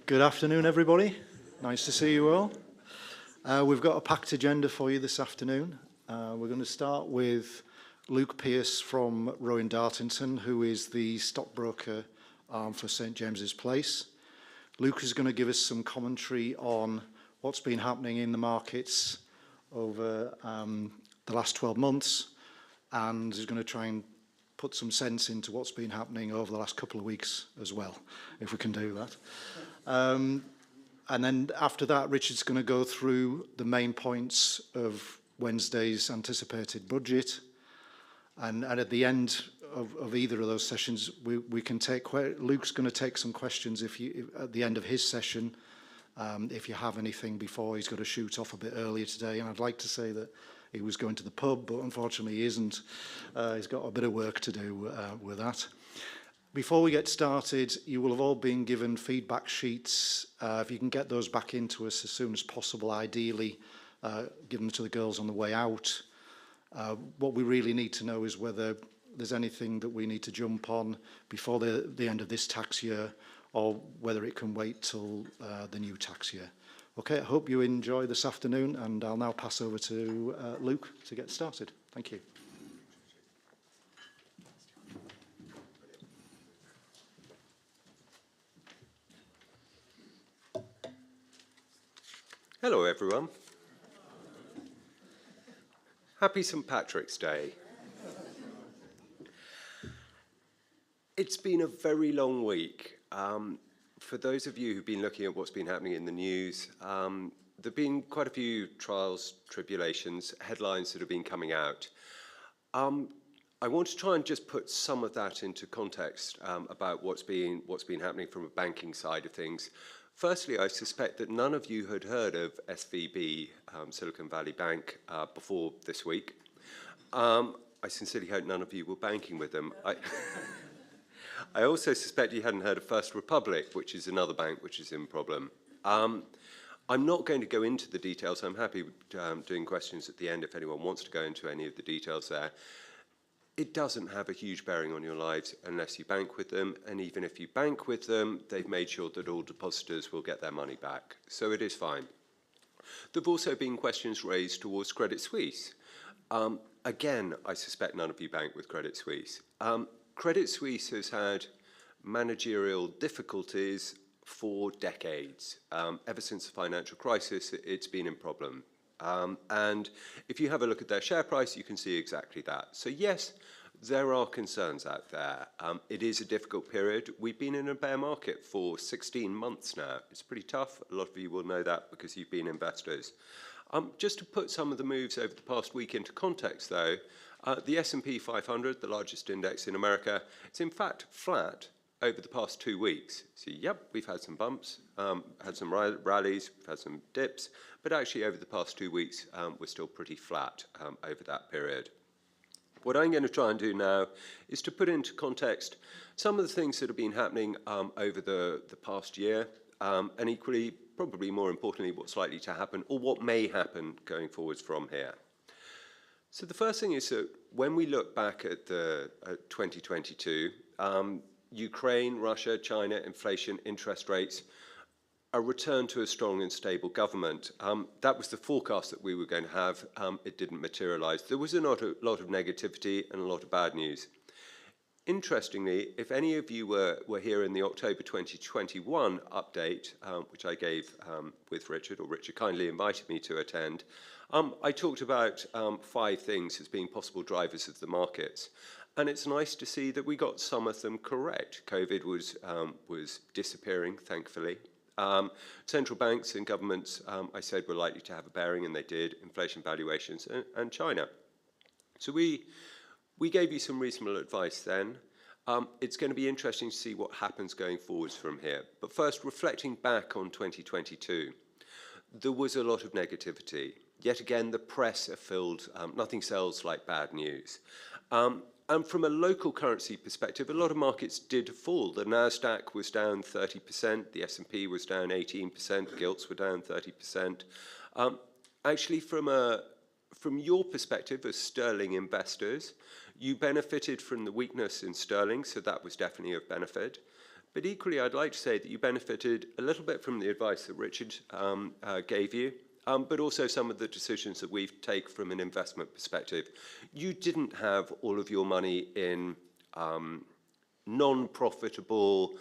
Good afternoon, everybody. Nice to see you all. We've got a packed agenda for you this afternoon. We're going to start with Luke Pearce from Rowan Dartington, who is the stockbroker for St James's Place. Luke is going to give us some commentary on what's been happening in the markets over the last 12 months, and is going to try and put some sense into what's been happening over the last couple of weeks as well, if we can do that. And then after that, Richard's going to go through the main points of Wednesday's anticipated budget. And at the end of either of those sessions, we can take, Luke's going to take some questions at the end of his session, if you have anything before. He's got to shoot off a bit earlier today, and I'd like to say that he was going to the pub, but unfortunately he isn't. He's got a bit of work to do with that. Before we get started, you will have all been given feedback sheets. If you can get those back into us as soon as possible, ideally give them to the girls on the way out. What we really need to know is whether there's anything that we need to jump on before the end of this tax year, or whether it can wait till the new tax year. Okay, I hope you enjoy this afternoon, and I'll now pass over to Luke to get started. Thank you. Hello, everyone. Happy St. Patrick's Day. It's been a very long week. For those of you who've been looking at what's been happening in the news, there have been quite a few trials, tribulations, headlines that have been coming out. I want to try and just put some of that into context about what's been happening from a banking side of things. Firstly, I suspect that none of you had heard of SVB, Silicon Valley Bank, before this week. I sincerely hope none of you were banking with them. I also suspect you hadn't heard of First Republic, which is another bank which is in problem. I'm not going to go into the details. I'm happy doing questions at the end if anyone wants to go into any of the details there. It doesn't have a huge bearing on your lives unless you bank with them, and even if you bank with them, they've made sure that all depositors will get their money back. So it is fine. There have also been questions raised towards Credit Suisse. Again, I suspect none of you bank with Credit Suisse. Credit Suisse has had managerial difficulties for decades. Ever since the financial crisis, it's been in problem. And if you have a look at their share price, you can see exactly that. So yes, there are concerns out there. It is a difficult period. We've been in a bear market for 16 months now. It's pretty tough. A lot of you will know that because you've been investors. Just to put some of the moves over the past week into context, though, the S&P 500, the largest index in America, it's in fact flat over the past 2 weeks. So yep, we've had some bumps, had some rallies, we've had some dips, but actually over the past 2 weeks, we're still pretty flat over that period. What I'm going to try and do now is to put into context some of the things that have been happening over the past year, and equally, probably more importantly, what's likely to happen or what may happen going forwards from here. So the first thing is that when we look back at 2022, Ukraine, Russia, China, inflation, interest rates, a return to a strong and stable government. That was the forecast that we were going to have. It didn't materialize. There was a lot of negativity and a lot of bad news. Interestingly, if any of you were here in the October 2021 update, which I gave with Richard, or Richard kindly invited me to attend, I talked about 5 things as being possible drivers of the markets. And it's nice to see that we got some of them correct. COVID was disappearing, thankfully. Central banks and governments, I said, were likely to have a bearing, and they did. Inflation valuations and China. So we gave you some reasonable advice then. It's going to be interesting to see what happens going forwards from here. But first, reflecting back on 2022, there was a lot of negativity. Yet again, the press are filled, nothing sells like bad news. And from a local currency perspective, a lot of markets did fall. The Nasdaq was down 30%, the S&P was down 18%, gilts were down 30%. Actually, from your perspective as sterling investors, you benefited from the weakness in sterling, so that was definitely of benefit. But equally, I'd like to say that you benefited a little bit from the advice that Richard gave you, but also some of the decisions that we've taken from an investment perspective. You didn't have all of your money in non-profitable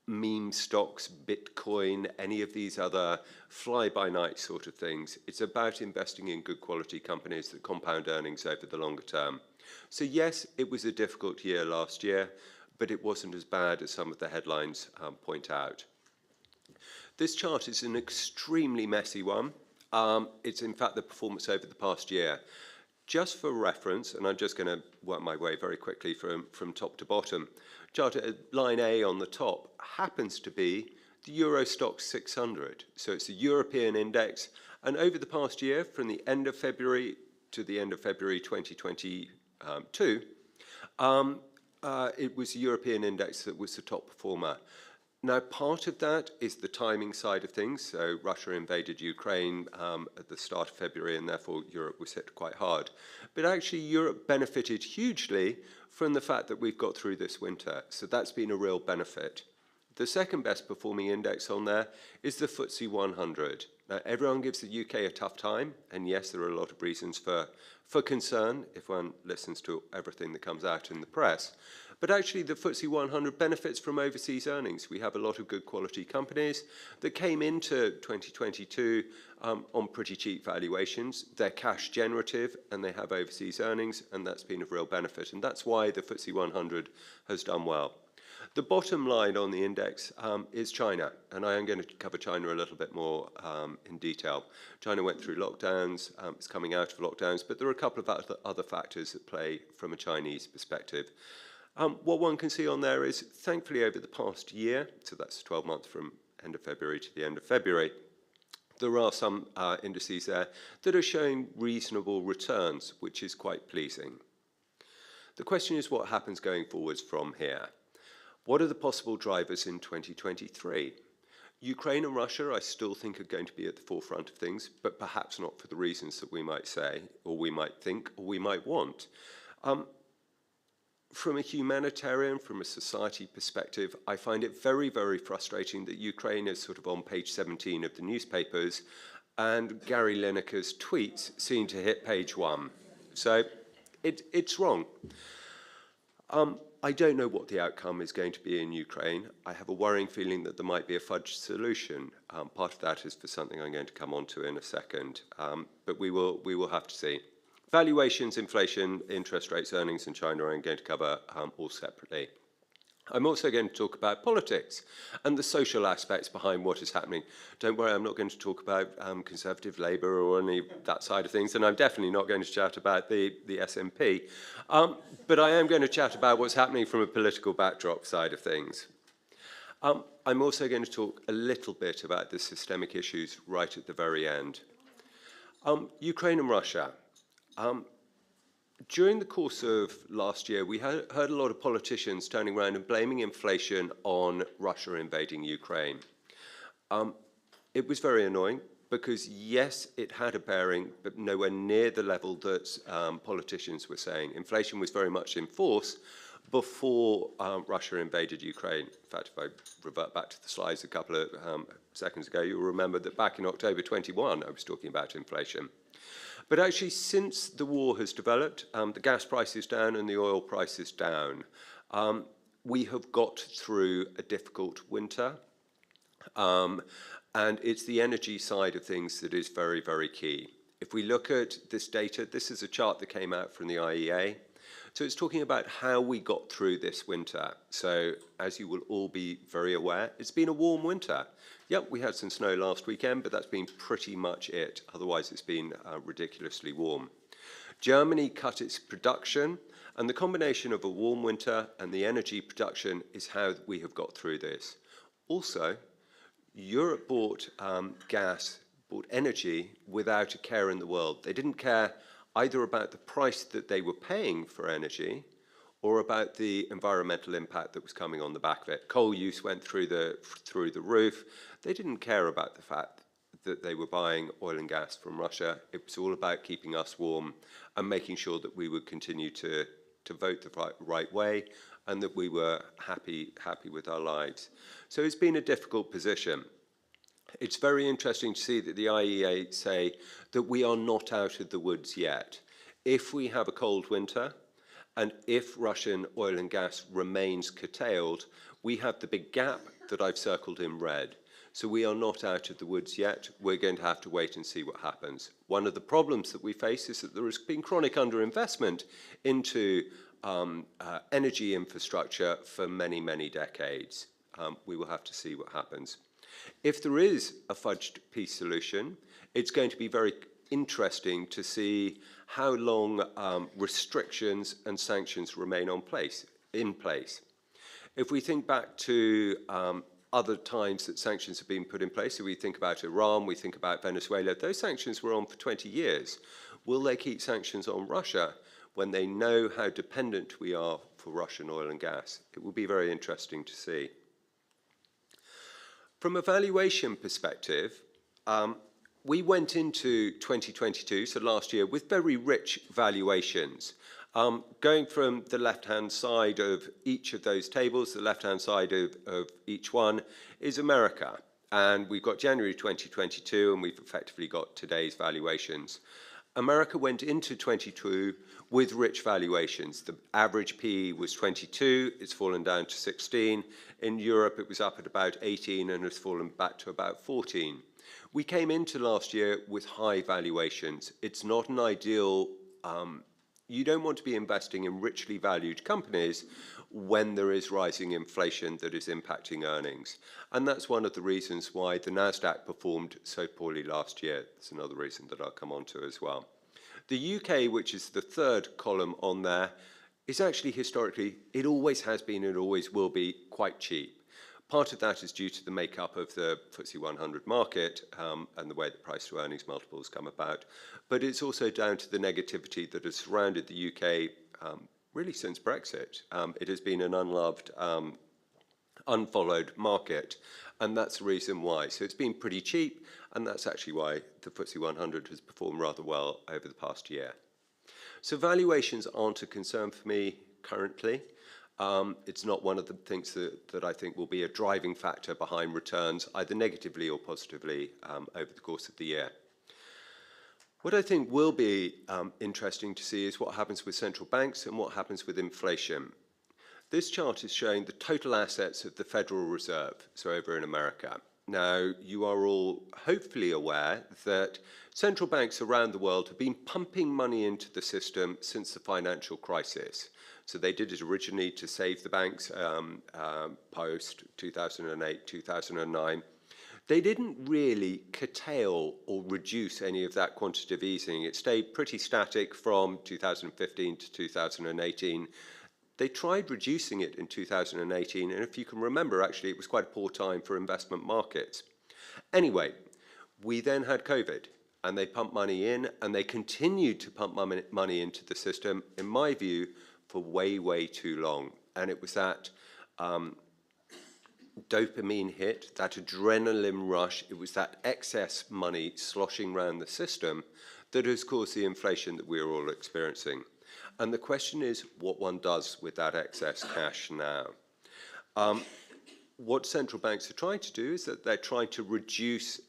meme stocks, Bitcoin, any of these other fly-by-night sort of things. It's about investing in good quality companies that compound earnings over the longer term. So yes, it was a difficult year last year, but it wasn't as bad as some of the headlines point out. This chart is an extremely messy one. It's in fact the performance over the past year. Just for reference, and I'm just going to work my way very quickly from top to bottom, chart line A on the top happens to be the Euro Stoxx 600. So it's a European index, and over the past year, from the end of February to the end of February 2022, it was the European index that was the top performer. Now, part of that is the timing side of things. So Russia invaded Ukraine at the start of February, and therefore Europe was hit quite hard. But actually, Europe benefited hugely from the fact that we've got through this winter. So that's been a real benefit. The second best performing index on there is the FTSE 100. Now, everyone gives the UK a tough time, and yes, there are a lot of reasons for concern if one listens to everything that comes out in the press. But actually, the FTSE 100 benefits from overseas earnings. We have a lot of good quality companies that came into 2022 on pretty cheap valuations. They're cash generative and they have overseas earnings, and that's been of real benefit. And that's why the FTSE 100 has done well. The bottom line on the index is China, and I am going to cover China a little bit more in detail. China went through lockdowns, it's coming out of lockdowns, but there are a couple of other factors at play from a Chinese perspective. What one can see on there is, thankfully, over the past year, so that's 12 months from end of February to the end of February, there are some indices there that are showing reasonable returns, which is quite pleasing. The question is what happens going forwards from here? What are the possible drivers in 2023? Ukraine and Russia, I still think, are going to be at the forefront of things, but perhaps not for the reasons that we might say, or we might think, or we might want. From a humanitarian, from a society perspective, I find it very, very frustrating that Ukraine is sort of on page 17 of the newspapers, and Gary Lineker's tweets seem to hit page 1. So it's wrong. I don't know what the outcome is going to be in Ukraine. I have a worrying feeling that there might be a fudge solution. Part of that is for something I'm going to come on to in a second, but we will have to see. Valuations, inflation, interest rates, earnings in China I'm going to cover all separately. I'm also going to talk about politics and the social aspects behind what is happening. Don't worry, I'm not going to talk about Conservative Labour or any of that side of things, and I'm definitely not going to chat about the SNP. But I am going to chat about what's happening from a political backdrop side of things. I'm also going to talk a little bit about the systemic issues right at the very end. Ukraine and Russia. During the course of last year, we heard a lot of politicians turning around and blaming inflation on Russia invading Ukraine. It was very annoying because, yes, it had a bearing, but nowhere near the level that politicians were saying. Inflation was very much in force before Russia invaded Ukraine. In fact, if I revert back to the slides a couple of seconds ago, you'll remember that back in October 21, I was talking about inflation. But actually, since the war has developed, the gas price is down and the oil price is down. We have got through a difficult winter, and it's the energy side of things that is very, very key. If we look at this data, this is a chart that came out from the IEA. So it's talking about how we got through this winter. So as you will all be very aware, it's been a warm winter. Yep, we had some snow last weekend, but that's been pretty much it. Otherwise, it's been ridiculously warm. Germany cut its production, and the combination of a warm winter and the energy production is how we have got through this. Also, Europe bought bought energy without a care in the world. They didn't care either about the price that they were paying for energy or about the environmental impact that was coming on the back of it. Coal use went through the roof. They didn't care about the fact that they were buying oil and gas from Russia. It was all about keeping us warm and making sure that we would continue to vote the right way and that we were happy with our lives. So it's been a difficult position. It's very interesting to see that the IEA say that we are not out of the woods yet. If we have a cold winter, and if Russian oil and gas remains curtailed, we have the big gap that I've circled in red. So we are not out of the woods yet. We're going to have to wait and see what happens. One of the problems that we face is that there has been chronic underinvestment into energy infrastructure for many, many decades. We will have to see what happens. If there is a fudged peace solution, it's going to be very interesting to see how long restrictions and sanctions remain in place. If we think back to other times that sanctions have been put in place, so we think about Iran, we think about Venezuela, those sanctions were on for 20 years. Will they keep sanctions on Russia when they know how dependent we are for Russian oil and gas? It will be very interesting to see. From a valuation perspective, we went into 2022, so last year, with very rich valuations. Going from the left-hand side of each of those tables, the left-hand side of each one is America. And we've got January 2022, and we've effectively got today's valuations. America went into 22 with rich valuations. The average PE was 22, it's fallen down to 16. In Europe, it was up at about 18 and has fallen back to about 14. We came into last year with high valuations. It's not an ideal, you don't want to be investing in richly valued companies when there is rising inflation that is impacting earnings. And that's one of the reasons why the NASDAQ performed so poorly last year. That's another reason that I'll come on to as well. The UK, which is the third column on there, is actually historically, it always has been and always will be quite cheap. Part of that is due to the makeup of the FTSE 100 market and the way the price to earnings multiples come about. But it's also down to the negativity that has surrounded the UK really since Brexit. It has been an unloved, unfollowed market, and that's the reason why. So it's been pretty cheap, and that's actually why the FTSE 100 has performed rather well over the past year. So valuations aren't a concern for me currently. It's not one of the things that I think will be a driving factor behind returns, either negatively or positively, over the course of the year. What I think will be interesting to see is what happens with central banks and what happens with inflation. This chart is showing the total assets of the Federal Reserve, so over in America. Now, you are all hopefully aware that central banks around the world have been pumping money into the system since the financial crisis. So they did it originally to save the banks post 2008, 2009. They didn't really curtail or reduce any of that quantitative easing. It stayed pretty static from 2015 to 2018. They tried reducing it in 2018, and if you can remember, actually, it was quite a poor time for investment markets. Anyway, we then had COVID, and they pumped money in, and they continued to pump money into the system, in my view, for way, way too long. And it was that dopamine hit, that adrenaline rush, it was that excess money sloshing around the system that has caused the inflation that we're all experiencing. And the question is what one does with that excess cash now. What central banks are trying to do is that they're trying to reduce,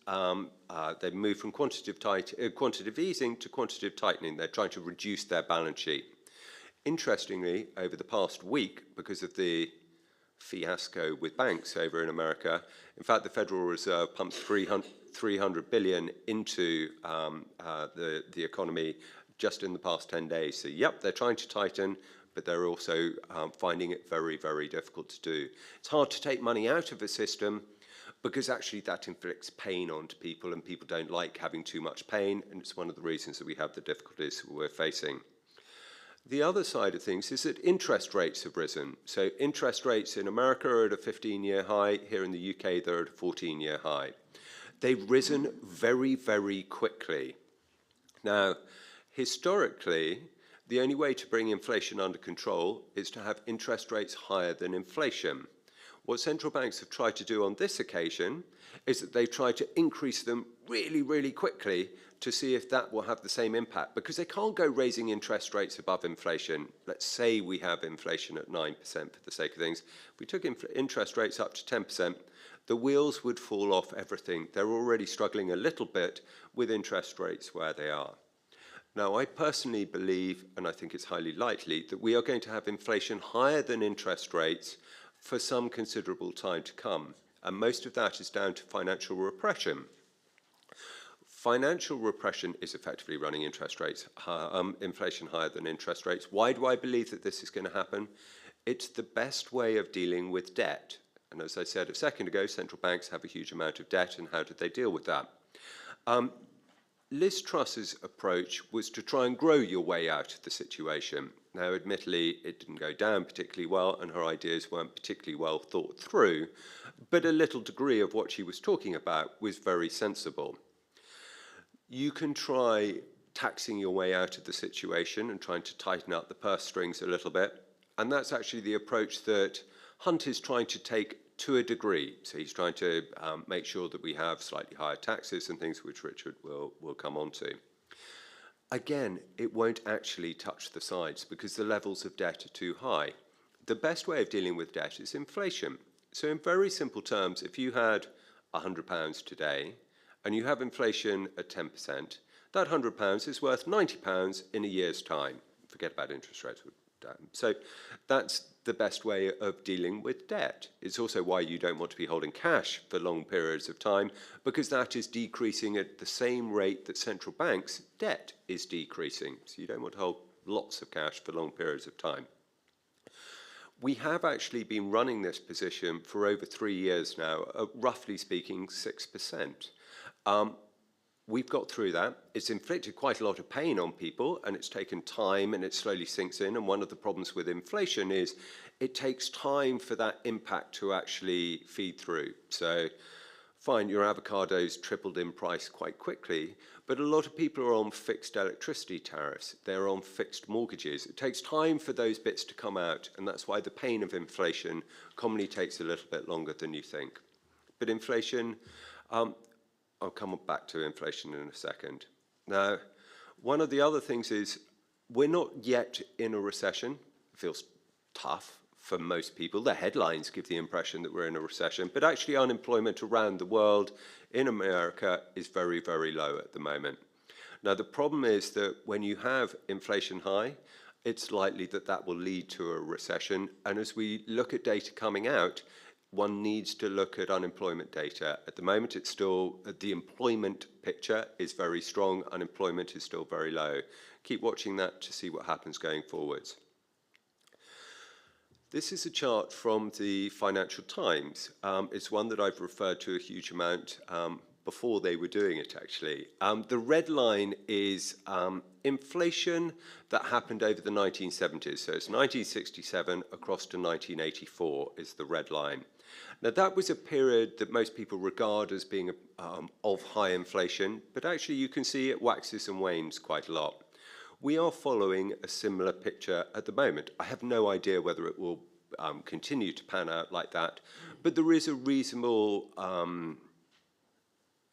they've moved from quantitative easing to quantitative tightening. They're trying to reduce their balance sheet. Interestingly, over the past week, because of the fiasco with banks over in America, in fact, the Federal Reserve pumped 300 billion into the economy just in the past 10 days. So, yep, they're trying to tighten, but they're also finding it very, very difficult to do. It's hard to take money out of a system because actually that inflicts pain onto people, and people don't like having too much pain, and it's one of the reasons that we have the difficulties we're facing. The other side of things is that interest rates have risen. So interest rates in America are at a 15-year high. Here in the UK, they're at a 14-year high. They've risen very, very quickly. Now, historically, the only way to bring inflation under control is to have interest rates higher than inflation. What central banks have tried to do on this occasion is that they've tried to increase them really, really quickly to see if that will have the same impact, because they can't go raising interest rates above inflation. Let's say we have inflation at 9% for the sake of things. If we took interest rates up to 10%, the wheels would fall off everything. They're already struggling a little bit with interest rates where they are. Now, I personally believe, and I think it's highly likely, that we are going to have inflation higher than interest rates for some considerable time to come. And most of that is down to financial repression. Financial repression is effectively running inflation higher than interest rates. Why do I believe that this is going to happen? It's the best way of dealing with debt. And as I said a second ago, central banks have a huge amount of debt, and how did they deal with that? Liz Truss's approach was to try and grow your way out of the situation. Now, admittedly, it didn't go down particularly well, and her ideas weren't particularly well thought through, but a little degree of what she was talking about was very sensible. You can try taxing your way out of the situation and trying to tighten up the purse strings a little bit, and that's actually the approach that Hunt is trying to take to a degree. So he's trying to make sure that we have slightly higher taxes and things, which Richard will come on to. Again, it won't actually touch the sides because the levels of debt are too high. The best way of dealing with debt is inflation. So in very simple terms, if you had £100 today and you have inflation at 10%, that £100 is worth £90 in a year's time. Forget about interest rates. So that's the best way of dealing with debt. It's also why you don't want to be holding cash for long periods of time, because that is decreasing at the same rate that central banks' debt is decreasing. So you don't want to hold lots of cash for long periods of time. We have actually been running this position for over 3 years now, roughly speaking 6%. We've got through that. It's inflicted quite a lot of pain on people, and it's taken time, and it slowly sinks in. And one of the problems with inflation is it takes time for that impact to actually feed through. So fine, your avocados tripled in price quite quickly, but a lot of people are on fixed electricity tariffs. They're on fixed mortgages. It takes time for those bits to come out, and that's why the pain of inflation commonly takes a little bit longer than you think. But inflation, I'll come back to inflation in a second. Now, one of the other things is we're not yet in a recession. It feels tough for most people. The headlines give the impression that we're in a recession, but actually unemployment around the world, in America, is very, very low at the moment. Now, the problem is that when you have inflation high, it's likely that that will lead to a recession. And as we look at data coming out, one needs to look at unemployment data. At the moment, it's still, the employment picture is very strong. Unemployment is still very low. Keep watching that to see what happens going forwards. This is a chart from the Financial Times. It's one that I've referred to a huge amount before they were doing it, actually. The red line is inflation that happened over the 1970s. So it's 1967 across to 1984 is the red line. Now, that was a period that most people regard as being of high inflation, but actually you can see it waxes and wanes quite a lot. We are following a similar picture at the moment. I have no idea whether it will continue to pan out like that, but there is a reasonable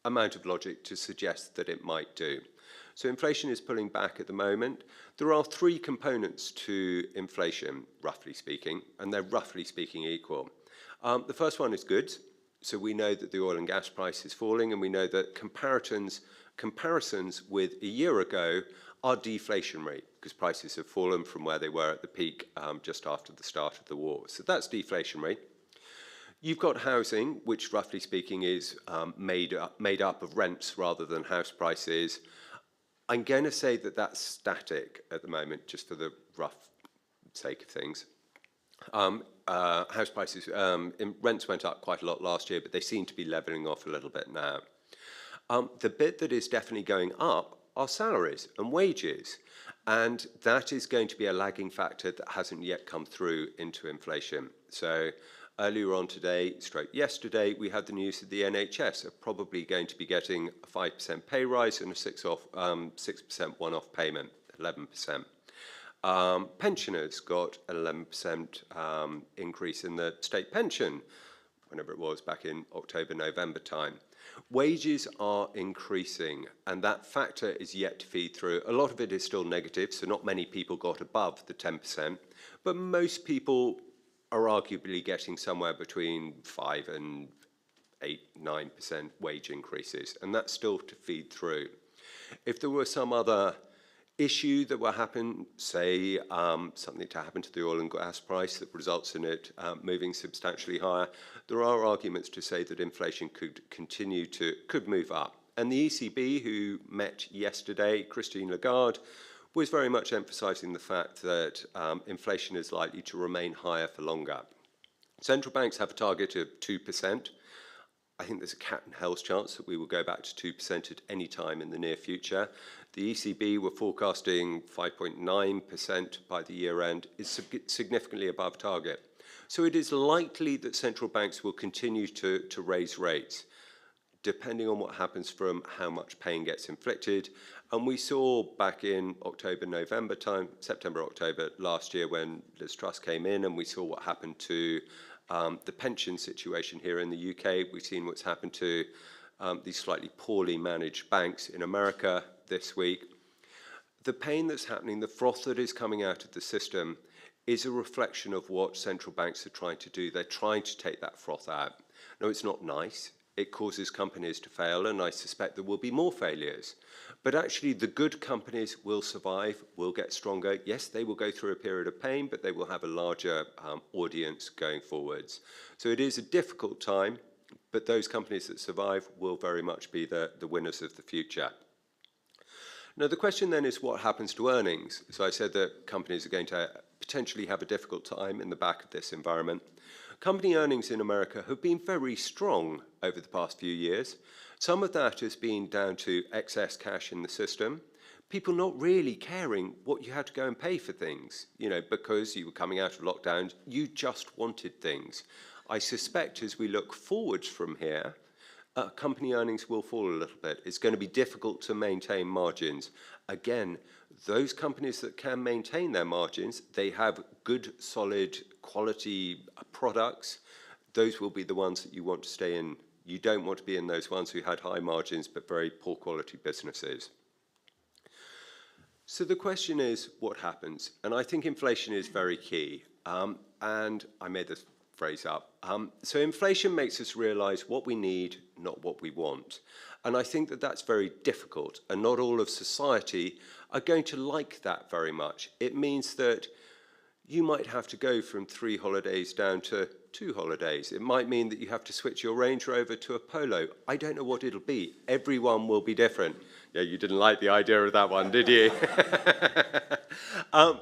amount of logic to suggest that it might do. So inflation is pulling back at the moment. There are 3 components to inflation, roughly speaking, and they're roughly speaking equal. The first one is goods. So we know that the oil and gas price is falling, and we know that comparisons with a year ago are deflationary because prices have fallen from where they were at the peak just after the start of the war. So that's deflationary. You've got housing, which roughly speaking is made up of rents rather than house prices. I'm going to say that that's static at the moment, just for the rough sake of things. House prices, rents went up quite a lot last year, but they seem to be leveling off a little bit now. The bit that is definitely going up are salaries and wages, and that is going to be a lagging factor that hasn't yet come through into inflation. So earlier on today, yesterday, we had the news that the NHS are probably going to be getting a 5% pay rise and a 6% one-off payment, 11%. Pensioners got an 11% increase in the state pension, whenever it was, back in October, November time. Wages are increasing, and that factor is yet to feed through. A lot of it is still negative, so not many people got above the 10%, but most people are arguably getting somewhere between 5 and 8, 9% wage increases, and that's still to feed through. If there were some other issue that will happen, say something to happen to the oil and gas price that results in it moving substantially higher, there are arguments to say that inflation could move up. And the ECB, who met yesterday, Christine Lagarde, was very much emphasising the fact that inflation is likely to remain higher for longer. Central banks have a target of 2%. I think there's a cat and hell's chance that we will go back to 2% at any time in the near future. The ECB were forecasting 5.9% by the year end, is significantly above target. So it is likely that central banks will continue to raise rates, depending on what happens from how much pain gets inflicted. And we saw back in October, November time, September, October last year when Liz Truss came in, and we saw what happened to the pension situation here in the UK. We've seen what's happened to these slightly poorly managed banks in America this week. The pain that's happening, the froth that is coming out of the system, is a reflection of what central banks are trying to do. They're trying to take that froth out. No, it's not nice. It causes companies to fail, and I suspect there will be more failures. But actually, the good companies will survive, will get stronger. Yes, they will go through a period of pain, but they will have a larger audience going forwards. So it is a difficult time, but those companies that survive will very much be the winners of the future. Now, the question then is what happens to earnings? So I said that companies are going to potentially have a difficult time in the back of this environment. Company earnings in America have been very strong over the past few years. Some of that has been down to excess cash in the system, people not really caring what you had to go and pay for things, because you were coming out of lockdown, you just wanted things. I suspect as we look forwards from here, company earnings will fall a little bit. It's going to be difficult to maintain margins. Again, those companies that can maintain their margins, they have good, solid, quality products. Those will be the ones that you want to stay in. You don't want to be in those ones who had high margins but very poor quality businesses. So the question is, what happens? And I think inflation is very key. And I made this phrase up. So inflation makes us realize what we need, not what we want. And I think that that's very difficult, and not all of society are going to like that very much. It means that you might have to go from 3 holidays down to 2 holidays. It might mean that you have to switch your Range Rover to a Polo. I don't know what it'll be. Everyone will be different. Yeah, you didn't like the idea of that one, did you?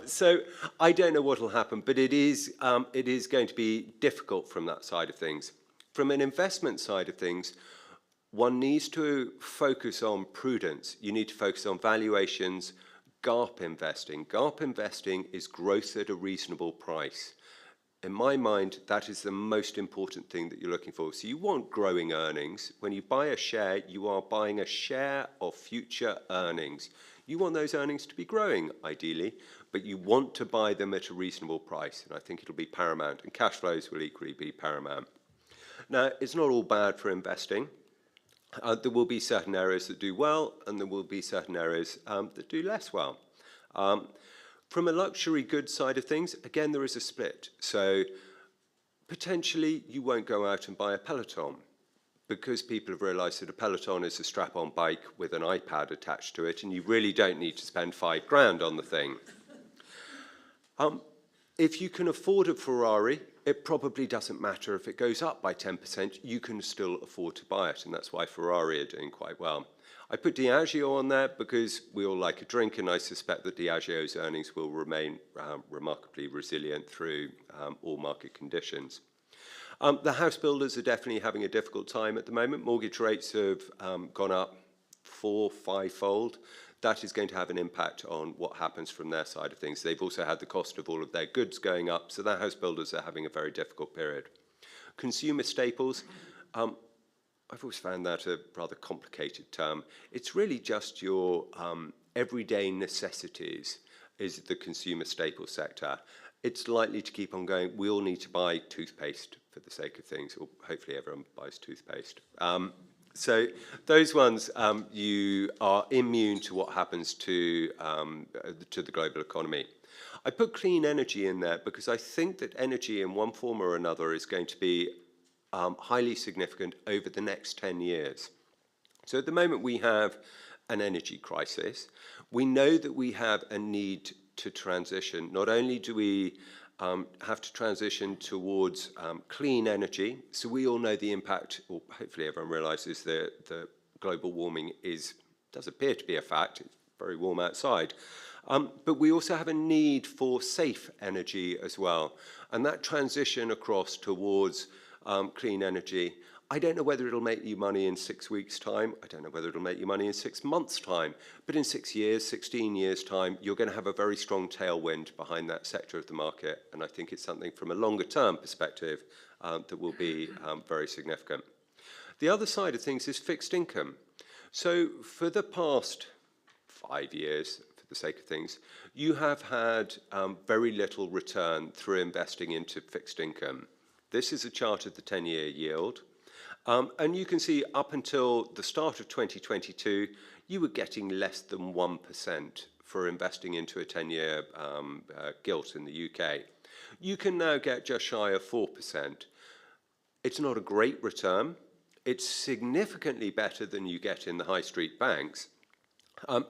So I don't know what will happen, but it is going to be difficult from that side of things. From an investment side of things, one needs to focus on prudence. You need to focus on valuations, GARP investing. GARP investing is growth at a reasonable price. In my mind, that is the most important thing that you're looking for. So you want growing earnings. When you buy a share, you are buying a share of future earnings. You want those earnings to be growing, ideally, but you want to buy them at a reasonable price. And I think it'll be paramount. And cash flows will equally be paramount. Now, it's not all bad for investing. There will be certain areas that do well, and there will be certain areas that do less well. From a luxury goods side of things, again, there is a split. So potentially you won't go out and buy a Peloton because people have realized that a Peloton is a strap-on bike with an iPad attached to it, and you really don't need to spend £5,000 on the thing. If you can afford a Ferrari, it probably doesn't matter if it goes up by 10%, you can still afford to buy it, and that's why Ferrari are doing quite well. I put Diageo on there because we all like a drink, and I suspect that Diageo's earnings will remain remarkably resilient through all market conditions. The house builders are definitely having a difficult time at the moment. Mortgage rates have gone up 4- 5-fold. That is going to have an impact on what happens from their side of things. They've also had the cost of all of their goods going up, so the house builders are having a very difficult period. Consumer staples, I've always found that a rather complicated term. It's really just your everyday necessities. is the consumer staple sector. It's likely to keep on going. We all need to buy toothpaste for the sake of things, or hopefully everyone buys toothpaste. So those ones, you are immune to what happens to the global economy. I put clean energy in there because I think that energy in one form or another is going to be highly significant over the next 10 years. So at the moment we have an energy crisis. We know that we have a need to transition. Not only do we have to transition towards clean energy, so we all know the impact, or hopefully everyone realizes that the global warming does appear to be a fact. It's very warm outside. But we also have a need for safe energy as well. And that transition across towards clean energy, I don't know whether it'll make you money in 6 weeks' time. I don't know whether it'll make you money in 6 months' time. But in 6 years, 16 years' time, you're going to have a very strong tailwind behind that sector of the market. And I think it's something from a longer-term perspective that will be very significant. The other side of things is fixed income. So for the past 5 years, for the sake of things, you have had very little return through investing into fixed income. This is a chart of the 10-year yield. And you can see up until the start of 2022, you were getting less than 1% for investing into a 10-year gilt in the UK. You can now get just shy of 4%. It's not a great return. It's significantly better than you get in the high street banks.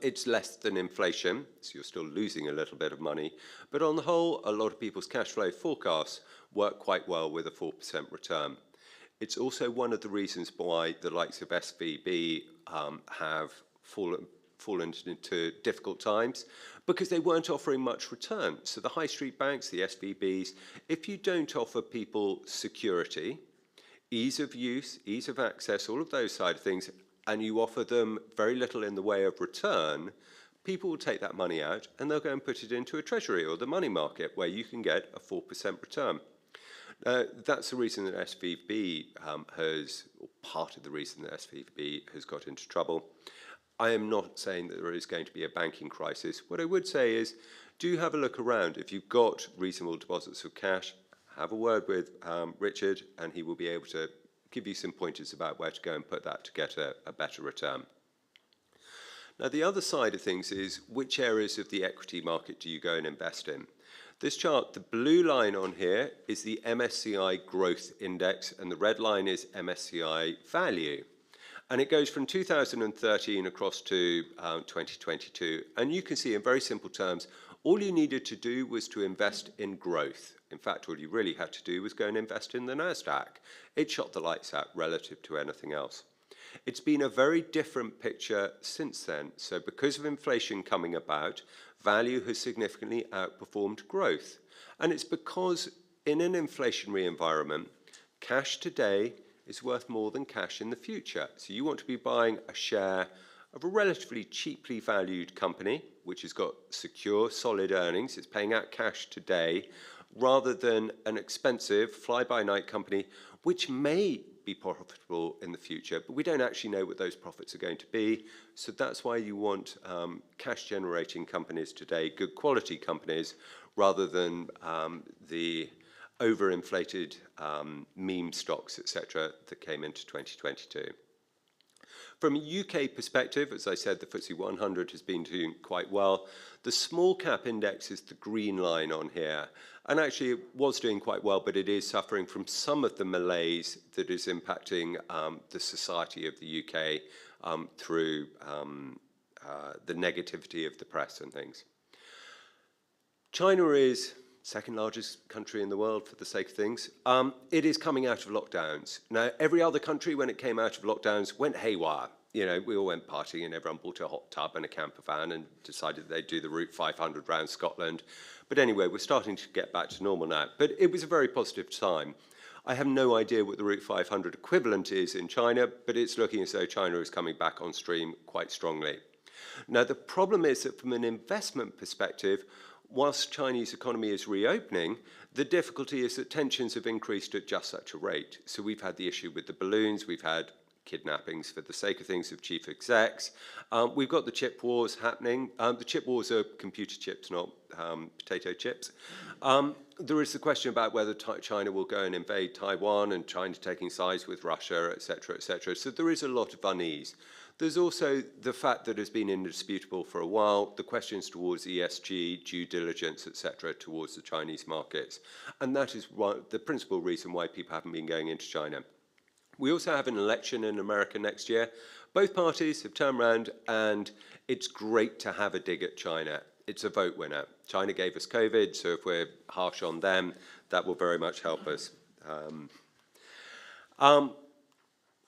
It's less than inflation, so you're still losing a little bit of money. But on the whole, a lot of people's cash flow forecasts work quite well with a 4% return. It's also one of the reasons why the likes of SVB have fallen into difficult times, because they weren't offering much return. So the high street banks, the SVBs, if you don't offer people security, ease of use, ease of access, all of those side of things, and you offer them very little in the way of return, people will take that money out and they'll go and put it into a treasury or the money market where you can get a 4% return. That's the reason that SVB or part of the reason that SVB has got into trouble. I am not saying that there is going to be a banking crisis. What I would say is, do have a look around. If you've got reasonable deposits of cash, have a word with Richard, and he will be able to give you some pointers about where to go and put that to get a better return. Now, the other side of things is, which areas of the equity market do you go and invest in? This chart, the blue line on here is the MSCI Growth Index, and the red line is MSCI Value. And it goes from 2013 across to 2022. And you can see in very simple terms, all you needed to do was to invest in growth. In fact, all you really had to do was go and invest in the NASDAQ. It shot the lights out relative to anything else. It's been a very different picture since then. So because of inflation coming about, value has significantly outperformed growth. And it's because in an inflationary environment, cash today is worth more than cash in the future. So you want to be buying a share of a relatively cheaply valued company, which has got secure, solid earnings. It's paying out cash today, rather than an expensive fly-by-night company, which may be profitable in the future, but we don't actually know what those profits are going to be. So that's why you want cash-generating companies today, good quality companies, rather than the overinflated meme stocks, etc., that came into 2022. From a UK perspective, as I said, the FTSE 100 has been doing quite well. The small cap index is the green line on here. And actually it was doing quite well, but it is suffering from some of the malaise that is impacting the society of the UK through the negativity of the press and things. China is second largest country in the world for the sake of things. It is coming out of lockdowns. Now, every other country, when it came out of lockdowns, went haywire. You know, we all went partying and everyone bought a hot tub and a camper van and decided they'd do the Route 500 round Scotland. But anyway, we're starting to get back to normal now. But it was a very positive time. I have no idea what the Route 500 equivalent is in China, but it's looking as though China is coming back on stream quite strongly. Now, the problem is that from an investment perspective, whilst Chinese economy is reopening, the difficulty is that tensions have increased at just such a rate. So we've had the issue with the balloons, we've had kidnappings for the sake of things of chief execs. We've got the chip wars happening. The chip wars are computer chips, not potato chips. There is the question about whether China will go and invade Taiwan, and China taking sides with Russia, et cetera, et cetera. So there is a lot of unease. There's also the fact that has been indisputable for a while, the questions towards ESG, due diligence, et cetera, towards the Chinese markets. And that is the principal reason why people haven't been going into China. We also have an election in America next year. Both parties have turned around, and it's great to have a dig at China. It's a vote winner. China gave us COVID, so if we're harsh on them, that will very much help us.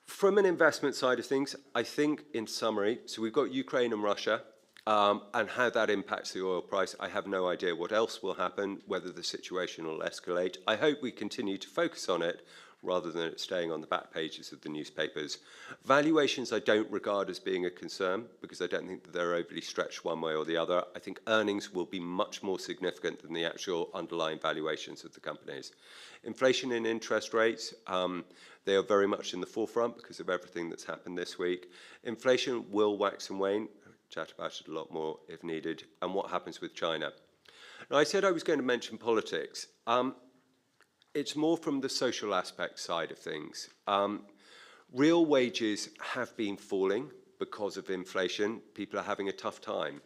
From an investment side of things, I think in summary, so we've got Ukraine and Russia, and how that impacts the oil price. I have no idea what else will happen, whether the situation will escalate. I hope we continue to focus on it rather than it staying on the back pages of the newspapers. Valuations I don't regard as being a concern because I don't think that they're overly stretched one way or the other. I think earnings will be much more significant than the actual underlying valuations of the companies. Inflation and interest rates, they are very much in the forefront because of everything that's happened this week. Inflation will wax and wane. I'll chat about it a lot more if needed. And what happens with China. Now, I said I was going to mention politics. It's more from the social aspect side of things. Real wages have been falling because of inflation. People are having a tough time.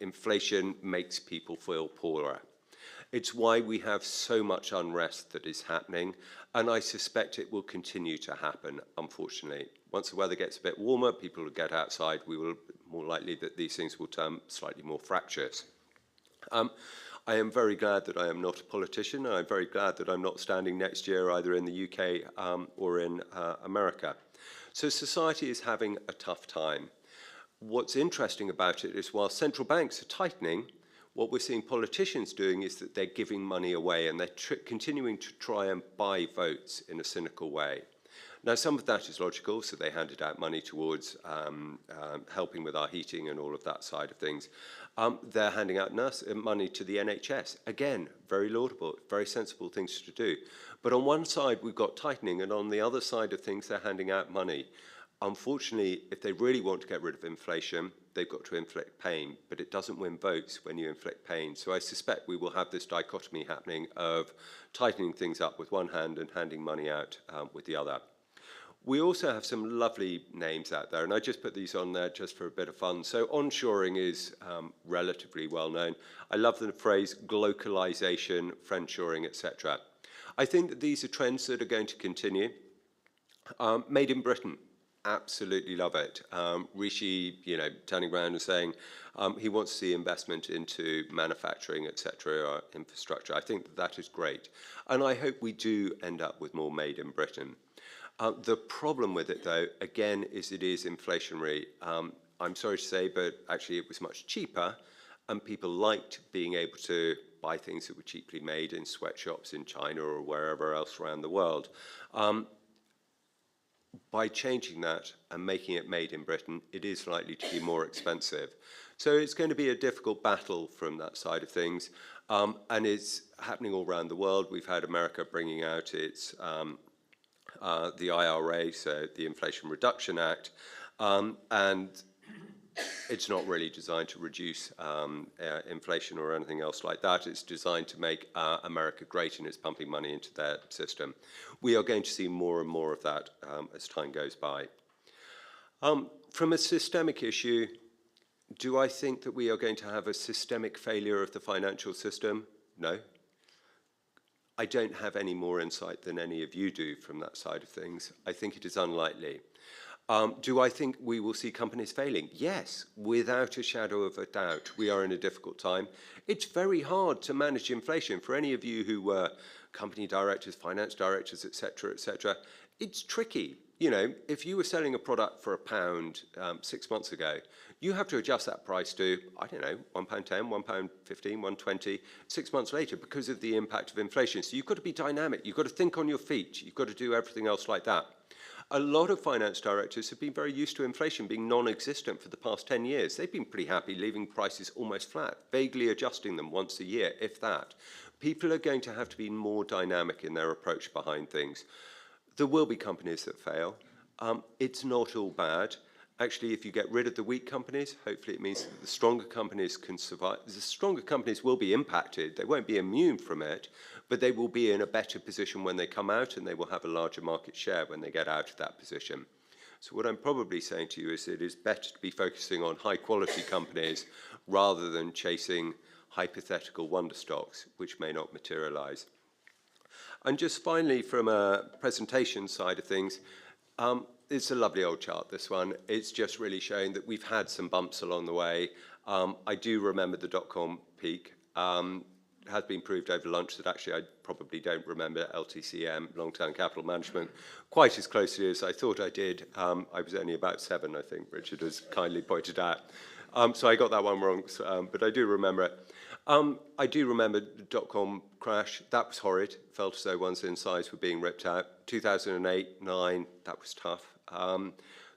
Inflation makes people feel poorer. It's why we have so much unrest that is happening, and I suspect it will continue to happen, unfortunately. Once the weather gets a bit warmer, people will get outside, we will more likely that these things will turn slightly more fractious. I am very glad that I am not a politician, and I'm very glad that I'm not standing next year either in the UK or in America. So society is having a tough time. What's interesting about it is while central banks are tightening, what we're seeing politicians doing is that they're giving money away, and they're continuing to try and buy votes in a cynical way. Now, some of that is logical, so they handed out money towards helping with our heating and all of that side of things. They're handing out money to the NHS. Again, very laudable, very sensible things to do. But on one side, we've got tightening, and on the other side of things, they're handing out money. Unfortunately, if they really want to get rid of inflation, they've got to inflict pain, but it doesn't win votes when you inflict pain. So I suspect we will have this dichotomy happening of tightening things up with one hand and handing money out with the other. We also have some lovely names out there, and I just put these on there just for a bit of fun. So onshoring is relatively well known. I love the phrase glocalization, friendshoring, etc. I think that these are trends that are going to continue. Made in Britain. Absolutely love it. Rishi, turning around and saying he wants to see investment into manufacturing, etc., infrastructure. I think that is great. And I hope we do end up with more made in Britain. The problem with it, though, again, is it is inflationary. I'm sorry to say, but actually it was much cheaper, and people liked being able to buy things that were cheaply made in sweatshops in China or wherever else around the world. By changing that and making it made in Britain, it is likely to be more expensive. So it's going to be a difficult battle from that side of things, and it's happening all around the world. We've had America bringing out its the IRA, so the Inflation Reduction Act, and it's not really designed to reduce inflation or anything else like that. It's designed to make America great, and it's pumping money into their system. We are going to see more and more of that as time goes by. From a systemic issue, do I think that we are going to have a systemic failure of the financial system? No. I don't have any more insight than any of you do from that side of things. I think it is unlikely. Do I think we will see companies failing? Yes, without a shadow of a doubt. We are in a difficult time. It's very hard to manage inflation. For any of you who were company directors, finance directors, etc., etc., it's tricky. If you were selling a product for £1 6 months ago, you have to adjust that price to, I don't know, £1.10, £1.15, £1.20, 6 months later because of the impact of inflation. So you've got to be dynamic. You've got to think on your feet. You've got to do everything else like that. A lot of finance directors have been very used to inflation being non-existent for the past 10 years. They've been pretty happy leaving prices almost flat, vaguely adjusting them once a year, if that. People are going to have to be more dynamic in their approach behind things. There will be companies that fail. It's not all bad. Actually, if you get rid of the weak companies, hopefully it means that the stronger companies can survive. The stronger companies will be impacted. They won't be immune from it, but they will be in a better position when they come out, and they will have a larger market share when they get out of that position. So what I'm probably saying to you is it is better to be focusing on high quality companies rather than chasing hypothetical wonder stocks, which may not materialize. And just finally, from a presentation side of things, it's a lovely old chart, this one. It's just really showing that we've had some bumps along the way. I do remember the dot-com peak. It has been proved over lunch that actually I probably don't remember LTCM, long-term capital management, quite as closely as I thought I did. I was only about 7, I think, Richard has kindly pointed out. So I got that one wrong, but I do remember it. I do remember the dot-com crash. That was horrid. Felt as though one's insides were being ripped out. 2008, 9, that was tough.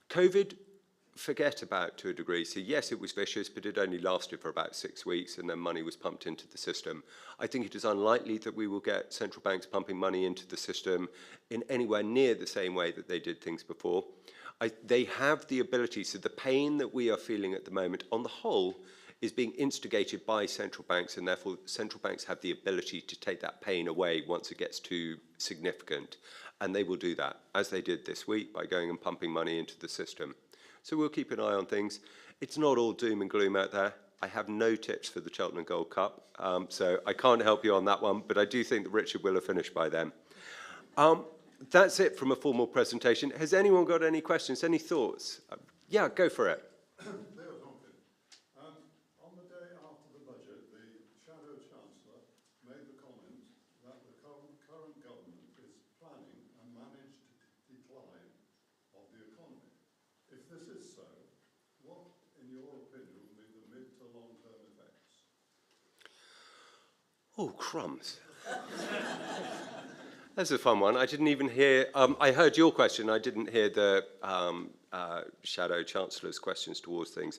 COVID, forget about to a degree. So yes, it was vicious, but it only lasted for about 6 weeks, and then money was pumped into the system. I think it is unlikely that we will get central banks pumping money into the system in anywhere near the same way that they did things before. They have the ability, so the pain that we are feeling at the moment, on the whole, is being instigated by central banks, and therefore central banks have the ability to take that pain away once it gets too significant. And they will do that, as they did this week, by going and pumping money into the system. So we'll keep an eye on things. It's not all doom and gloom out there. I have no tips for the Cheltenham Gold Cup, so I can't help you on that one, but I do think that Richard will have finished by then. That's it from a formal presentation. Has anyone got any questions, any thoughts? Yeah, go for it. On the day after the budget, the Shadow Chancellor made the comment that the current government is planning a managed decline of the economy. If this is so, what, in your opinion, will be the mid to long-term effects? Oh, crumbs. That's a fun one. I didn't even hear, I heard your question. I didn't hear the Shadow Chancellor's questions towards things.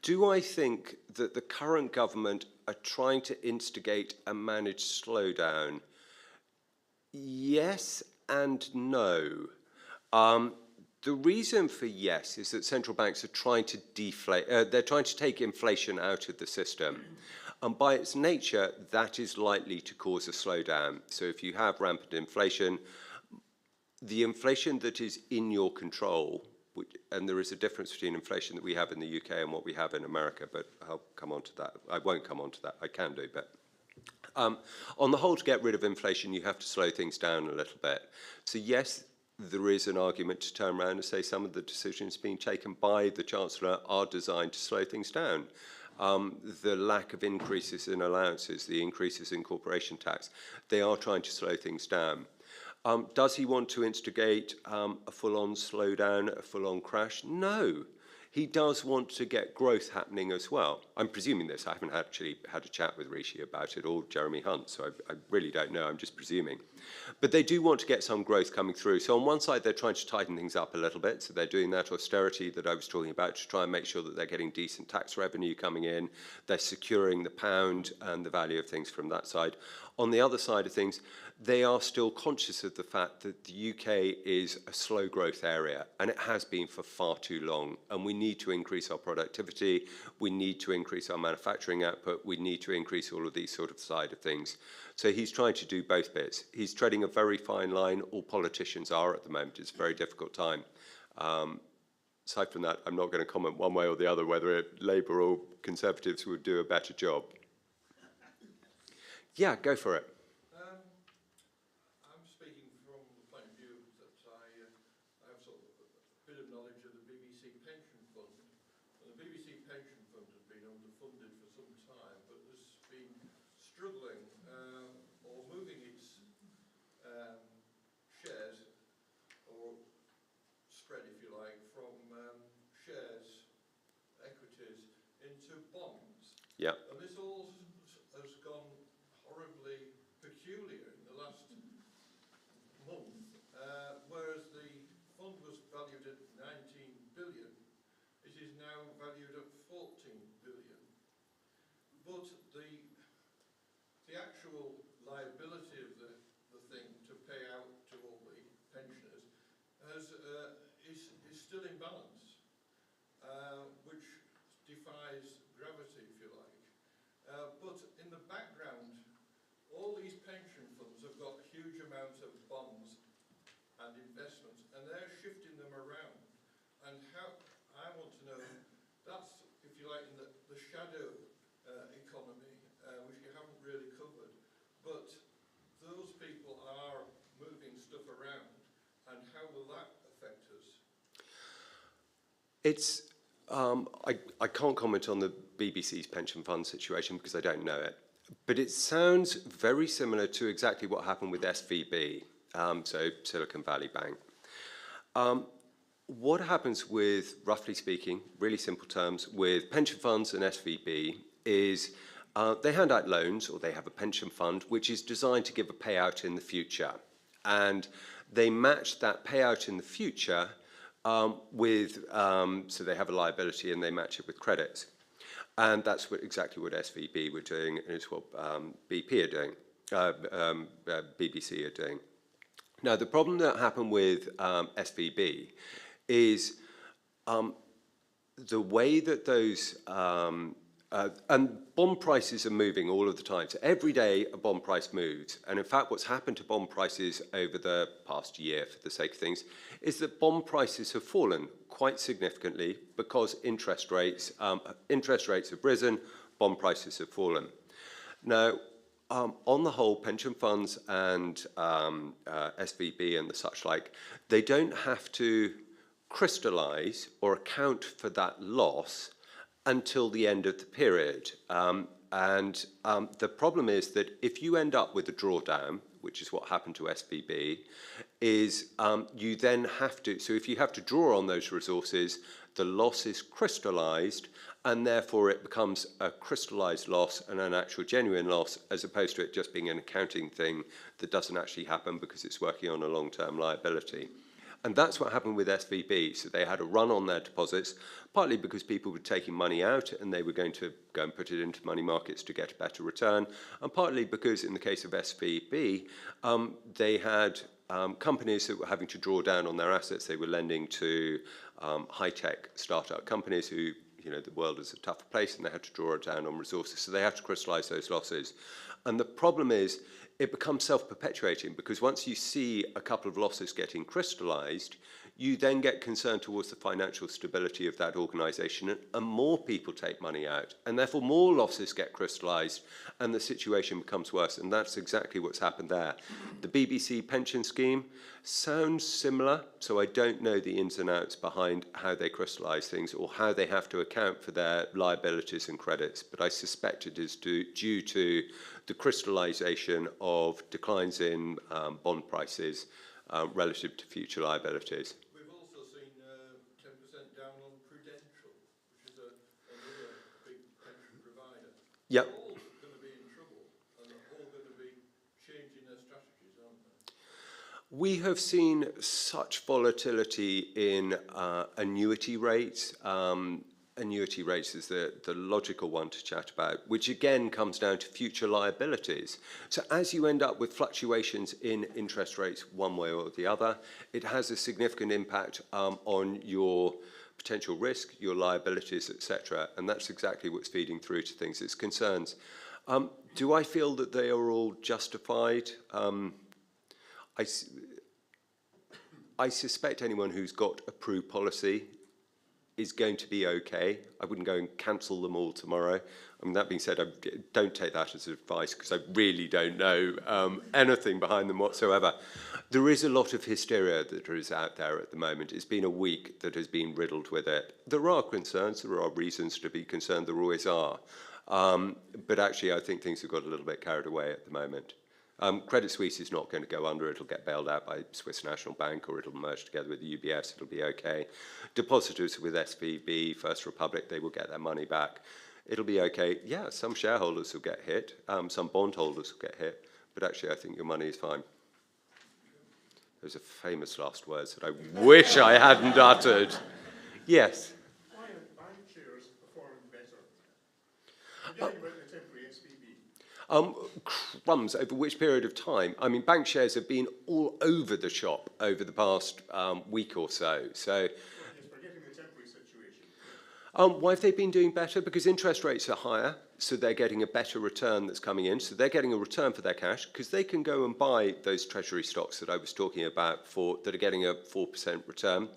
Do I think that the current government are trying to instigate a managed slowdown? Yes and no. The reason for yes is that central banks are trying to deflate, they're trying to take inflation out of the system. And by its nature, that is likely to cause a slowdown. So if you have rampant inflation, the inflation that is in your control, and there is a difference between inflation that we have in the UK and what we have in America, but I'll come on to that. I won't come on to that. I can do, but on the whole, to get rid of inflation, you have to slow things down a little bit. So yes, there is an argument to turn around and say some of the decisions being taken by the Chancellor are designed to slow things down. The lack of increases in allowances, the increases in corporation tax, they are trying to slow things down. Does he want to instigate a full-on slowdown, a full-on crash? No. He does want to get growth happening as well. I'm presuming this. I haven't actually had a chat with Rishi about it or Jeremy Hunt, so I really don't know. I'm just presuming. But they do want to get some growth coming through. So on one side, they're trying to tighten things up a little bit. So they're doing that austerity that I was talking about to try and make sure that they're getting decent tax revenue coming in. They're securing the pound and the value of things from that side. On the other side of things, they are still conscious of the fact that the UK is a slow growth area, and it has been for far too long. And we need to increase our productivity. We need to increase our manufacturing output. We need to increase all of these sort of side of things. So he's trying to do both bits. He's treading a very fine line. All politicians are at the moment. It's a very difficult time. Aside from that, I'm not going to comment one way or the other whether Labour or Conservatives would do a better job. Yeah, go for it. I'm speaking from the point of view that I have sort of a bit of knowledge of the BBC Pension Fund. And the BBC Pension Fund has been underfunded for some time, but has been struggling or moving its shares, or spread, if you like, from shares, equities, into bonds. Yeah. And this all has gone horribly peculiar in the last month, whereas the fund was valued at 19 billion, it is now valued at 14 billion. But the actual liability of the thing to pay out to all the pensioners is the shadow economy, which you haven't really covered, but those people are moving stuff around, and how will that affect us? It's, I can't comment on the BBC's pension fund situation because I don't know it, but it sounds very similar to exactly what happened with SVB, so Silicon Valley Bank. What happens with, roughly speaking, really simple terms, with pension funds and SVB is they hand out loans, or they have a pension fund which is designed to give a payout in the future, and they match that payout in the future with, so they have a liability and they match it with credits. And that's exactly what SVB were doing, and it's what BP are doing, BBC are doing. Now, the problem that happened with SVB is the way that those, and bond prices are moving all of the time. So every day a bond price moves. And in fact, what's happened to bond prices over the past year, for the sake of things, is that bond prices have fallen quite significantly because interest rates have risen, bond prices have fallen. Now, on the whole, pension funds and SVB and the such like, they don't have to crystallize or account for that loss until the end of the period. The problem is that if you end up with a drawdown, which is what happened to SVB, is you then have to, so if you have to draw on those resources, the loss is crystallized, and therefore it becomes a crystallized loss and an actual genuine loss, as opposed to it just being an accounting thing that doesn't actually happen because it's working on a long-term liability. And that's what happened with SVB. So they had a run on their deposits, partly because people were taking money out and they were going to go and put it into money markets to get a better return, and partly because in the case of SVB, they had companies that were having to draw down on their assets. They were lending to high-tech startup companies who, you know, the world is a tougher place, and they had to draw down on resources. So they had to crystallize those losses. And the problem is, it becomes self-perpetuating, because once you see a couple of losses getting crystallized, you then get concerned towards the financial stability of that organization, and more people take money out, and therefore more losses get crystallized, and the situation becomes worse. And that's exactly what's happened there. The BBC pension scheme sounds similar, so I don't know the ins and outs behind how they crystallize things or how they have to account for their liabilities and credits, but I suspect it is due to the crystallization of declines in bond prices relative to future liabilities. We've also seen 10% down on Prudential, which is another big pension provider. Yep. They're all going to be in trouble, and they're all going to be changing their strategies, aren't they? We have seen such volatility in annuity rates. Annuity rates is the logical one to chat about, which again comes down to future liabilities. So as you end up with fluctuations in interest rates one way or the other, it has a significant impact on your potential risk, your liabilities, etc. And that's exactly what's feeding through to things. It's concerns. Do I feel that they are all justified? I suspect anyone who's got approved policy is going to be okay. I wouldn't go and cancel them all tomorrow. I mean, that being said, don't take that as advice, because I really don't know anything behind them whatsoever. There is a lot of hysteria that is out there at the moment. It's been a week that has been riddled with it. There are concerns, there are reasons to be concerned, there always are. But actually, I think things have got a little bit carried away at the moment. Credit Suisse is not going to go under. It'll get bailed out by Swiss National Bank, or it'll merge together with the UBS. It'll be okay. Depositors with SVB, First Republic, they will get their money back. It'll be okay. Yeah, some shareholders will get hit. Some bondholders will get hit. But actually, I think your money is fine. Those are famous last words that I wish I hadn't uttered. Yes? Why are bank shares performing better? Forgetting about the temporary SVB. Crumbs, over which period of time? I mean, bank shares have been all over the shop over the past week or so. So, Yes, forgetting the temporary situation. why have they been doing better? Because interest rates are higher, so they're getting a better return that's coming in. So they're getting a return for their cash, because they can go and buy those treasury stocks that I was talking about that are getting a 4% return.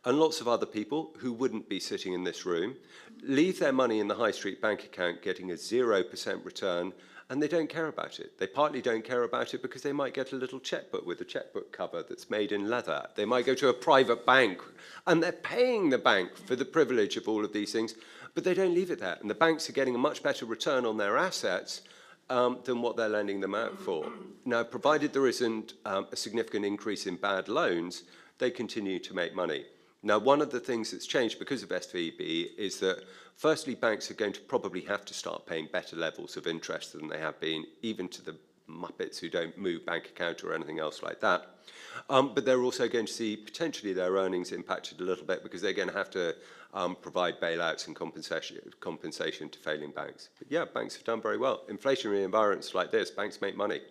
And lots of other people who wouldn't be sitting in this room leave their money in the high street bank account getting a 0% return, and they don't care about it. They partly don't care about it because they might get a little checkbook with a checkbook cover that's made in leather. They might go to a private bank, and they're paying the bank for the privilege of all of these things, but they don't leave it there. And the banks are getting a much better return on their assets than what they're lending them out for. Now, provided there isn't a significant increase in bad loans, they continue to make money. Now, one of the things that's changed because of SVB is that, firstly, banks are going to probably have to start paying better levels of interest than they have been, even to the muppets who don't move bank account or anything else like that. But they're also going to see potentially their earnings impacted a little bit because they're going to have to provide bailouts and compensation to failing banks. But yeah, banks have done very well. Inflationary environments like this, banks make money.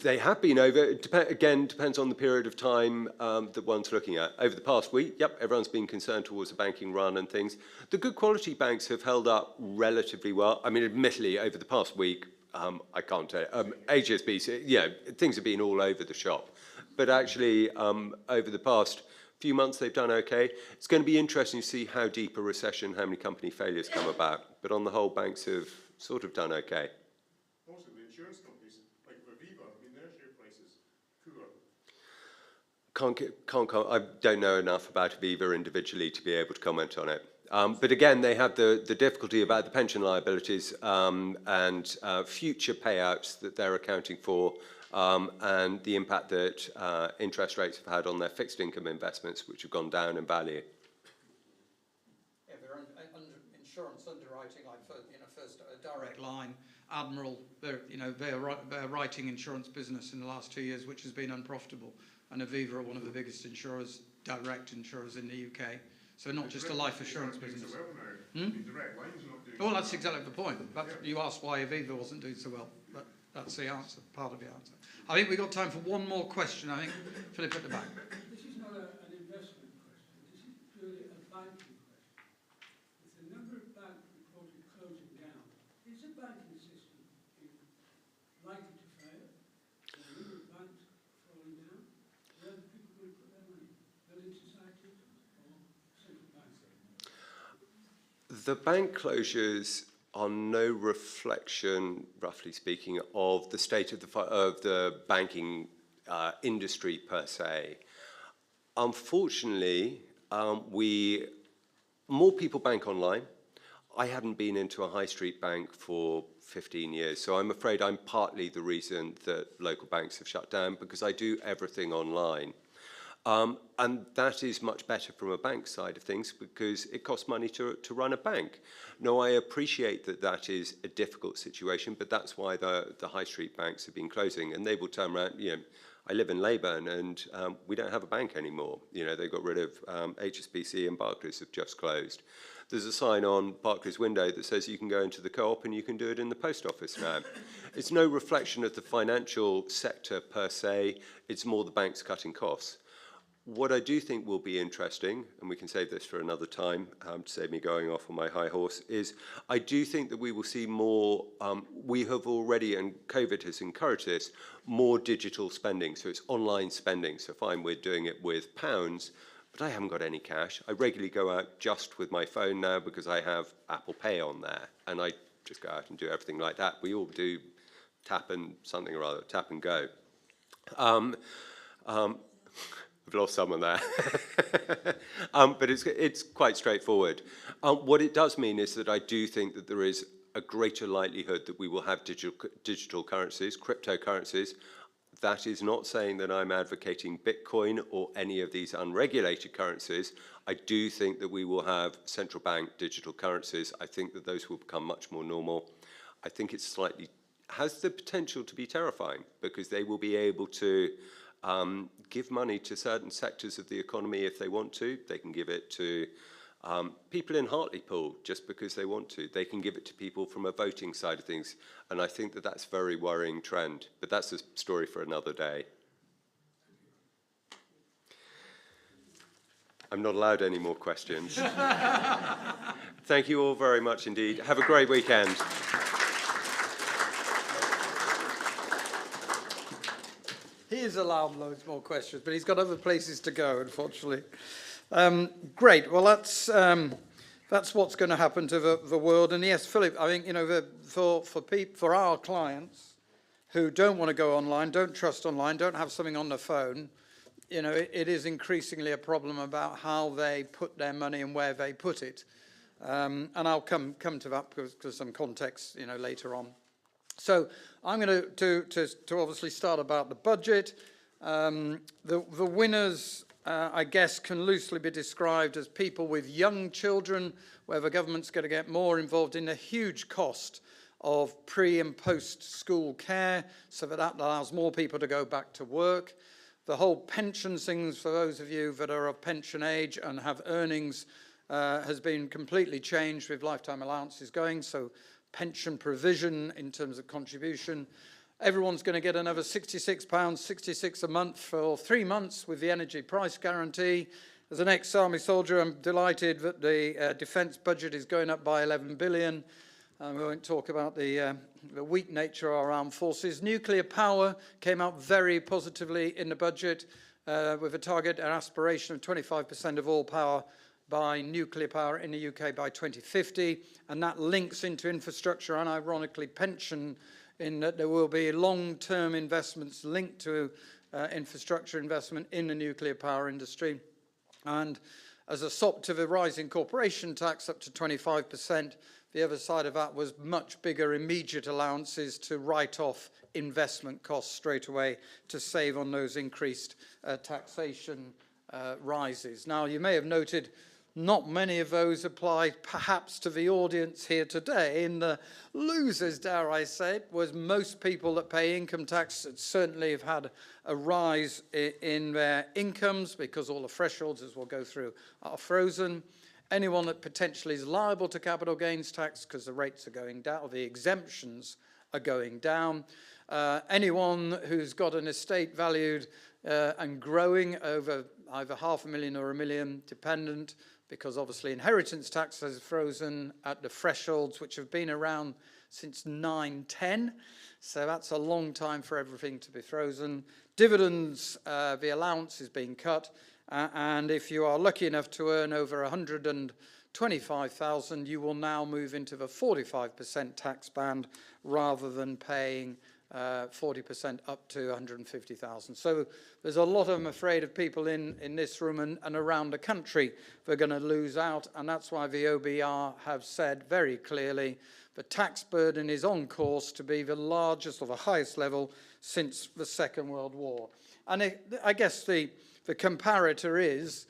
They have been over, again, depends on the period of time that one's looking at. Over the past week, yep, everyone's been concerned towards the banking run and things. The good quality banks have held up relatively well. I mean, admittedly, over the past week, I can't tell you, HSBC, yeah, things have been all over the shop. But actually, over the past few months, they've done okay. It's going to be interesting to see how deep a recession, how many company failures come about. But on the whole, banks have sort of done okay. Also, the insurance companies, like Aviva, I mean, their share prices poor. I don't know enough about Aviva individually to be able to comment on it. But again, they have the difficulty about the pension liabilities and future payouts that they're accounting for, and the impact that interest rates have had on their fixed income investments, which have gone down in value. Yeah, they're insurance underwriting, like first Direct Line, Admiral. They're writing insurance business in the last 2 years, which has been unprofitable. And Aviva are one of the biggest insurers, direct insurers in the UK. So not just a life assurance business. Direct Line's not doing well, that's exactly the point. You asked why Aviva wasn't doing so well. That's the answer, part of the answer. I think we've got time for one more question. I think Philip at the back. This is not an investment question. This is purely a banking question. With the number of banks reported closing down, is the banking system likely to fail? The number of banks falling down? Where are people going to put their money? Building societies or central banks? The bank closures are no reflection, roughly speaking, of the state of the banking industry per se. Unfortunately, more people bank online. I hadn't been into a high street bank for 15 years, so I'm afraid I'm partly the reason that local banks have shut down, because I do everything online. And that is much better from a bank side of things because it costs money to run a bank. Now, I appreciate that that is a difficult situation, but that's why the high street banks have been closing. And they will turn around, I live in Leyburn and we don't have a bank anymore. They got rid of HSBC and Barclays have just closed. There's a sign on Barclays' window that says you can go into the co-op and you can do it in the post office now. It's no reflection of the financial sector per se. It's more the banks cutting costs. What I do think will be interesting, and we can save this for another time to save me going off on my high horse, is I do think that we will see more, we have already, and COVID has encouraged this, more digital spending. So it's online spending. So fine, we're doing it with pounds, but I haven't got any cash. I regularly go out just with my phone now because I have Apple Pay on there. And I just go out and do everything like that. We all do tap and something or other, tap and go. I've lost someone there. But it's quite straightforward. What it does mean is that I do think that there is a greater likelihood that we will have digital currencies, cryptocurrencies. That is not saying that I'm advocating Bitcoin or any of these unregulated currencies. I do think that we will have central bank digital currencies. I think that those will become much more normal. I think it's has the potential to be terrifying because they will be able to give money to certain sectors of the economy if they want to. They can give it to people in Hartlepool just because they want to. They can give it to people from a voting side of things. And I think that that's a very worrying trend. But that's a story for another day. I'm not allowed any more questions. Thank you all very much indeed. Have a great weekend. He is allowed loads more questions, but he's got other places to go, unfortunately. Great. Well, that's what's going to happen to the world. And yes, Philip, I think, you know, for our clients who don't want to go online, don't trust online, don't have something on the phone, you know, it is increasingly a problem about how they put their money and where they put it. And I'll come to that because some context, you know, later on. So I'm going to obviously start about the budget. The winners, I guess, can loosely be described as people with young children, where the government's going to get more involved in the huge cost of pre and post school care, so that allows more people to go back to work. The whole pension things, for those of you that are of pension age and have earnings, has been completely changed with lifetime allowances going, so pension provision in terms of contribution. Everyone's going to get another £66 a month for 3 months with the energy price guarantee. As an ex-army soldier, I'm delighted that the defence budget is going up by 11 billion. We won't talk about the weak nature of our armed forces. Nuclear power came out very positively in the budget with a target and aspiration of 25% of all power by nuclear power in the UK by 2050, and that links into infrastructure and, ironically, pension, in that there will be long-term investments linked to infrastructure investment in the nuclear power industry. And as a sop to the rising corporation tax up to 25%, the other side of that was much bigger immediate allowances to write off investment costs straight away to save on those increased taxation rises. Now, you may have noted not many of those apply perhaps to the audience here today. In the losers, dare I say it, was most people that pay income tax certainly have had a rise in their incomes because all the thresholds, as we'll go through, are frozen. Anyone that potentially is liable to capital gains tax because the rates are going down, or the exemptions are going down. Anyone who's got an estate valued and growing over either £500,000 or £1 million, dependent, because obviously inheritance tax is frozen at the thresholds, which have been around since 910. So that's a long time for everything to be frozen. Dividends, the allowance is being cut. And if you are lucky enough to earn over 125,000, you will now move into the 45% tax band rather than paying 40% up to 150,000. So there's a lot, I'm afraid, of people in this room and around the country that are going to lose out, and that's why the OBR have said very clearly the tax burden is on course to be the largest or the highest level since the Second World War. And I guess the comparator is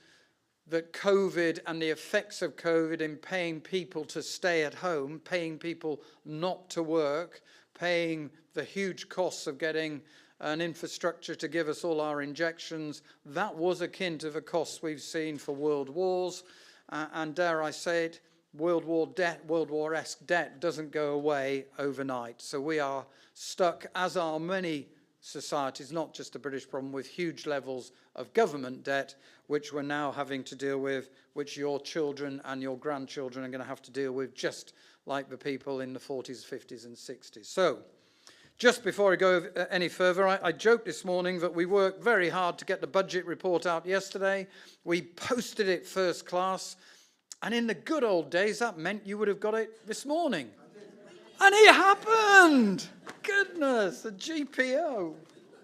that COVID and the effects of COVID in paying people to stay at home, paying people not to work, paying the huge costs of getting an infrastructure to give us all our injections, that was akin to the costs we've seen for world wars. And dare I say it, World War-esque debt doesn't go away overnight. So we are stuck, as are many societies, not just a British problem, with huge levels of government debt, which we're now having to deal with, which your children and your grandchildren are going to have to deal with, just like the people in the 40s, 50s and 60s. So, just before I go any further, I joked this morning that we worked very hard to get the budget report out yesterday. We posted it first class, and in the good old days, that meant you would have got it this morning. And it happened! Goodness, a GPO,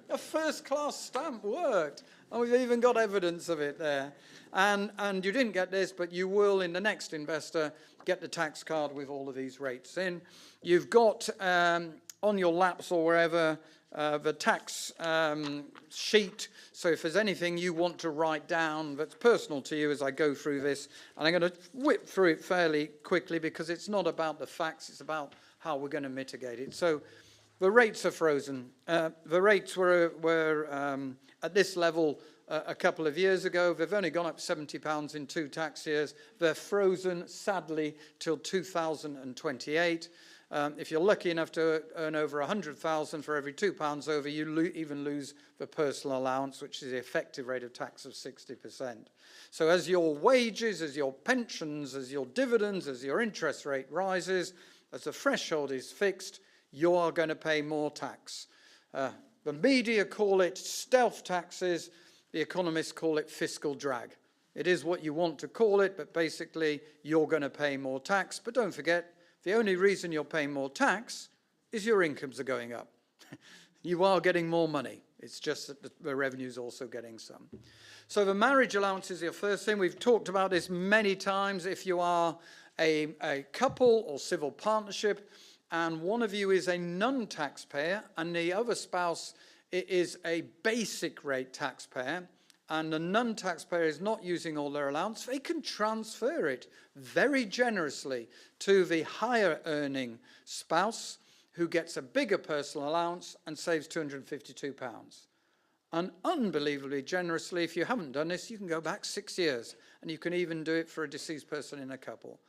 a first-class stamp worked. And we've even got evidence of it there. And you didn't get this, but you will, in the next investor, get the tax card with all of these rates in. You've got on your laps or wherever the tax sheet. So if there's anything you want to write down that's personal to you as I go through this, and I'm going to whip through it fairly quickly because it's not about the facts, it's about how we're going to mitigate it. So the rates are frozen. The rates were at this level a couple of years ago. They've only gone up £70 in 2 tax years. They're frozen, sadly, till 2028. If you're lucky enough to earn over 100,000 for every £2 over, you even lose the personal allowance, which is the effective rate of tax of 60%. So as your wages, as your pensions, as your dividends, as your interest rate rises, as the threshold is fixed, you are going to pay more tax. The media call it stealth taxes. The economists call it fiscal drag. It is what you want to call it, but basically you're going to pay more tax. But don't forget, the only reason you're paying more tax is your incomes are going up. You are getting more money. It's just that the revenue is also getting some. So the marriage allowance is your first thing. We've talked about this many times. If you are a couple or civil partnership and one of you is a non-taxpayer and the other spouse is a basic rate taxpayer, and the non-taxpayer is not using all their allowance, they can transfer it very generously to the higher earning spouse who gets a bigger personal allowance and saves £252. And unbelievably generously, if you haven't done this, you can go back 6 years, and you can even do it for a deceased person in a couple.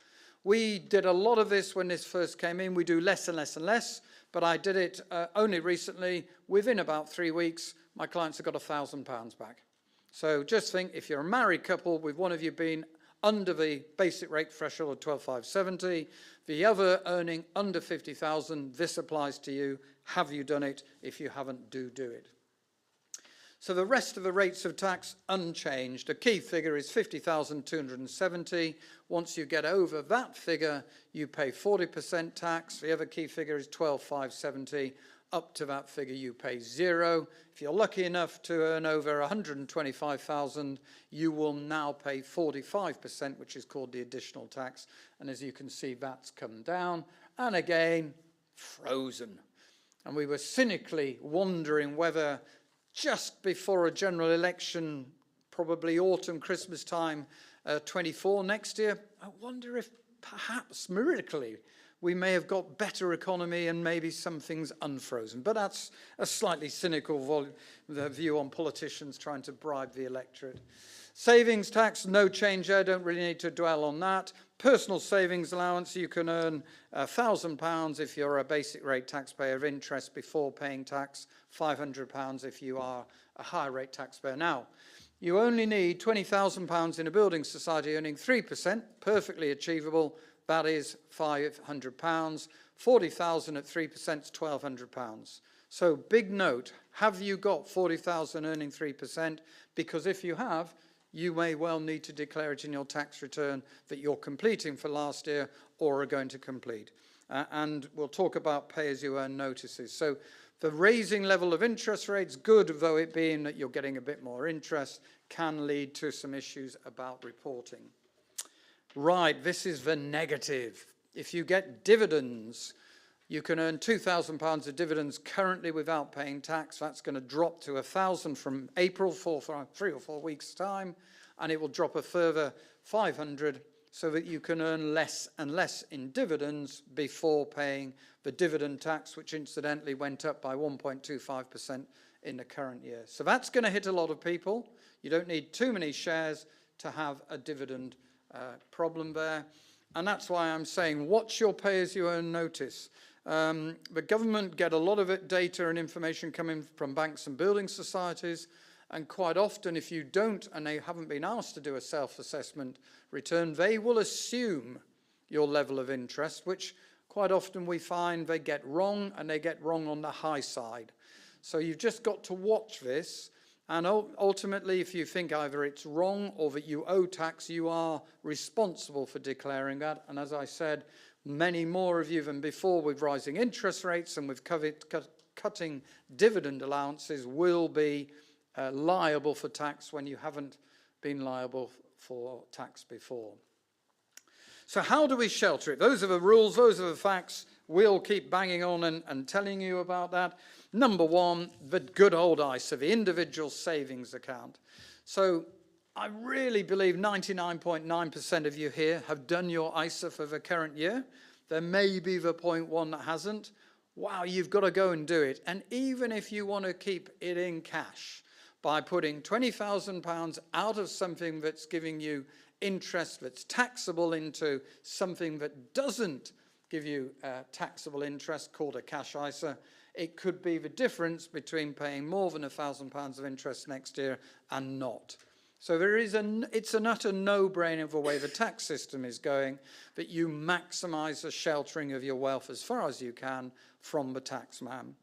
We did a lot of this when this first came in. We do less and less and less, but I did it only recently. Within about 3 weeks, my clients have got £1,000 back. So just think, if you're a married couple with one of you being under the basic rate threshold of 12,570, the other earning under 50,000, this applies to you. Have you done it? If you haven't, do it. So the rest of the rates of tax unchanged. A key figure is 50,270. Once you get over that figure, you pay 40% tax. The other key figure is 12,570. Up to that figure, you pay 0. If you're lucky enough to earn over 125,000, you will now pay 45%, which is called the additional tax. And as you can see, that's come down. And again, frozen. And we were cynically wondering whether just before a general election, probably autumn, Christmas time, 24 next year, I wonder if perhaps miraculously we may have got better economy and maybe some things unfrozen. But that's a slightly cynical view on politicians trying to bribe the electorate. Savings tax, no change there, don't really need to dwell on that. Personal savings allowance, you can earn £1,000 if you're a basic rate taxpayer of interest before paying tax, £500 if you are a higher rate taxpayer. Now, you only need £20,000 in a building society earning 3%, perfectly achievable. That is £500. 40,000 at 3% is £1,200. So big note, have you got 40,000 earning 3%? Because if you have, you may well need to declare it in your tax return that you're completing for last year or are going to complete. And we'll talk about pay-as-you-earn notices. So the raising level of interest rates, good though it being that you're getting a bit more interest, can lead to some issues about reporting. Right, this is the negative. If you get dividends, you can earn £2,000 of dividends currently without paying tax. That's going to drop to 1,000 from April for 3 or 4 weeks' time, and it will drop a further 500 so that you can earn less and less in dividends before paying the dividend tax, which incidentally went up by 1.25% in the current year. So that's going to hit a lot of people. You don't need too many shares to have a dividend problem there. And that's why I'm saying, watch your pay-as-you-earn notice. The government get a lot of data and information coming from banks and building societies, and quite often if you don't, and they haven't been asked to do a self-assessment return, they will assume your level of interest, which quite often we find they get wrong, and they get wrong on the high side. So you've just got to watch this. And ultimately, if you think either it's wrong or that you owe tax, you are responsible for declaring that. And as I said, many more of you than before with rising interest rates and with cutting dividend allowances will be liable for tax when you haven't been liable for tax before. So how do we shelter it? Those are the rules, those are the facts. We'll keep banging on and telling you about that. Number one, the good old ISA, the individual savings account. So I really believe 99.9% of you here have done your ISA for the current year. There may be the 0.1 that hasn't. Wow, you've got to go and do it. And even if you want to keep it in cash by putting £20,000 out of something that's giving you interest that's taxable into something that doesn't give you taxable interest called a cash ISA, it could be the difference between paying more than £1,000 of interest next year and not. So it's an utter no-brainer of the way the tax system is going, that you maximise the sheltering of your wealth as far as you can from the tax man.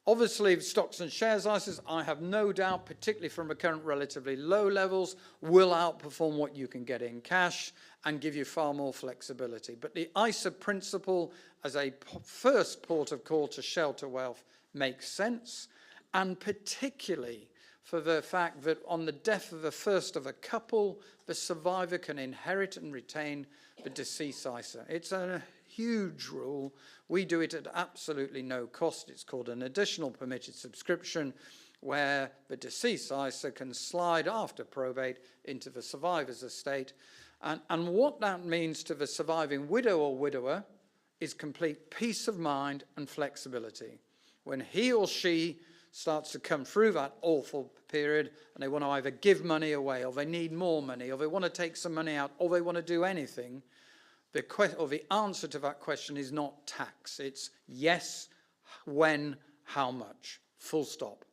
Obviously, stocks and shares ISAs, I have no doubt, particularly from the current relatively low levels, will outperform what you can get in cash and give you far more flexibility. But the ISA principle as a first port of call to shelter wealth makes sense, and particularly for the fact that on the death of the first of a couple, the survivor can inherit and retain the deceased ISA. It's a huge rule. We do it at absolutely no cost. It's called an additional permitted subscription, where the deceased ISA can slide after probate into the survivor's estate. And what that means to the surviving widow or widower is complete peace of mind and flexibility. When he or she starts to come through that awful period and they want to either give money away, or they need more money, or they want to take some money out, or they want to do anything, the answer to that question is not tax. It's yes, when, how much, full stop.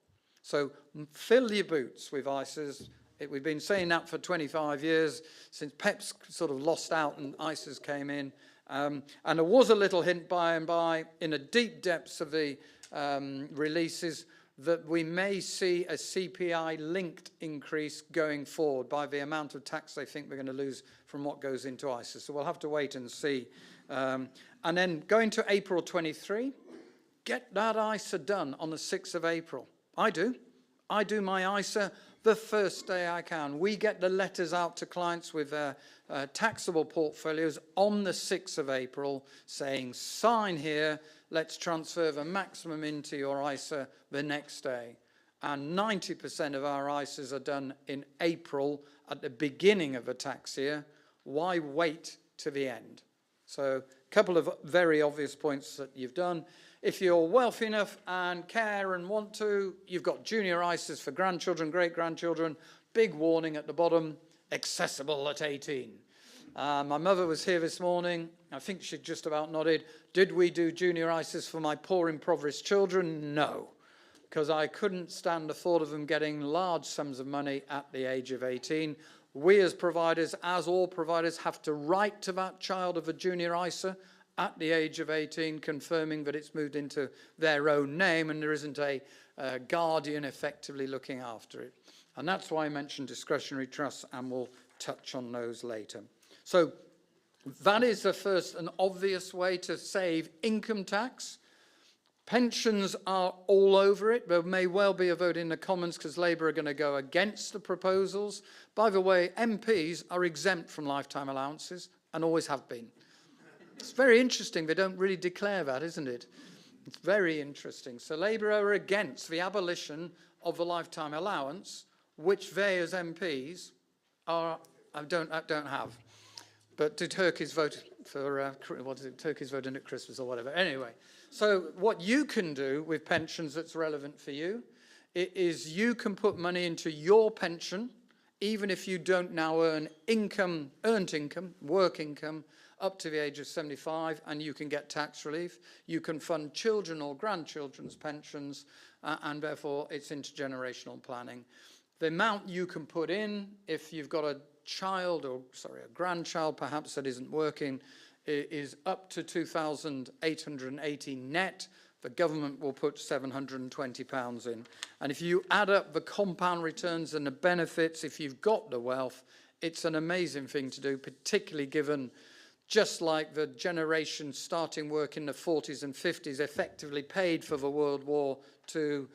So fill your boots with ISAs. We've been saying that for 25 years, since PEP's sort of lost out and ISAs came in. And there was a little hint by and by in the deep depths of the releases that we may see a CPI-linked increase going forward by the amount of tax they think we're going to lose from what goes into ISA. So we'll have to wait and see. And then going to April 23, get that ISA done on the 6th of April. I do. I do my ISA the first day I can. We get the letters out to clients with taxable portfolios on the 6th of April saying, sign here, let's transfer the maximum into your ISA the next day. And 90% of our ISAs are done in April at the beginning of a tax year. Why wait to the end? So a couple of very obvious points that you've done. If you're wealthy enough and care and want to, you've got junior ISAs for grandchildren, great-grandchildren. Big warning at the bottom, accessible at 18. My mother was here this morning. I think she just about nodded. Did we do junior ISAs for my poor impoverished children? No, because I couldn't stand the thought of them getting large sums of money at the age of 18. We as providers, as all providers, have to write to that child of a junior ISA at the age of 18, confirming that it's moved into their own name and there isn't a guardian effectively looking after it. And that's why I mentioned discretionary trusts, and we'll touch on those later. So that is the first and obvious way to save income tax. Pensions are all over it. There may well be a vote in the Commons because Labour are going to go against the proposals. By the way, MPs are exempt from lifetime allowances and always have been. It's very interesting. They don't really declare that, isn't it? It's very interesting. So Labour are against the abolition of the lifetime allowance, which they as MPs don't have. But did Turkey's vote for, what is it, Turkey's voting at Christmas or whatever. Anyway, so what you can do with pensions that's relevant for you is you can put money into your pension, even if you don't now earned income, work income, up to the age of 75, and you can get tax relief. You can fund children or grandchildren's pensions, and therefore it's intergenerational planning. The amount you can put in, if you've got a grandchild perhaps that isn't working, is up to £2,880 net. The government will put £720 in. And if you add up the compound returns and the benefits, if you've got the wealth, it's an amazing thing to do, particularly given, just like the generation starting work in the 40s and 50s effectively paid for the World War II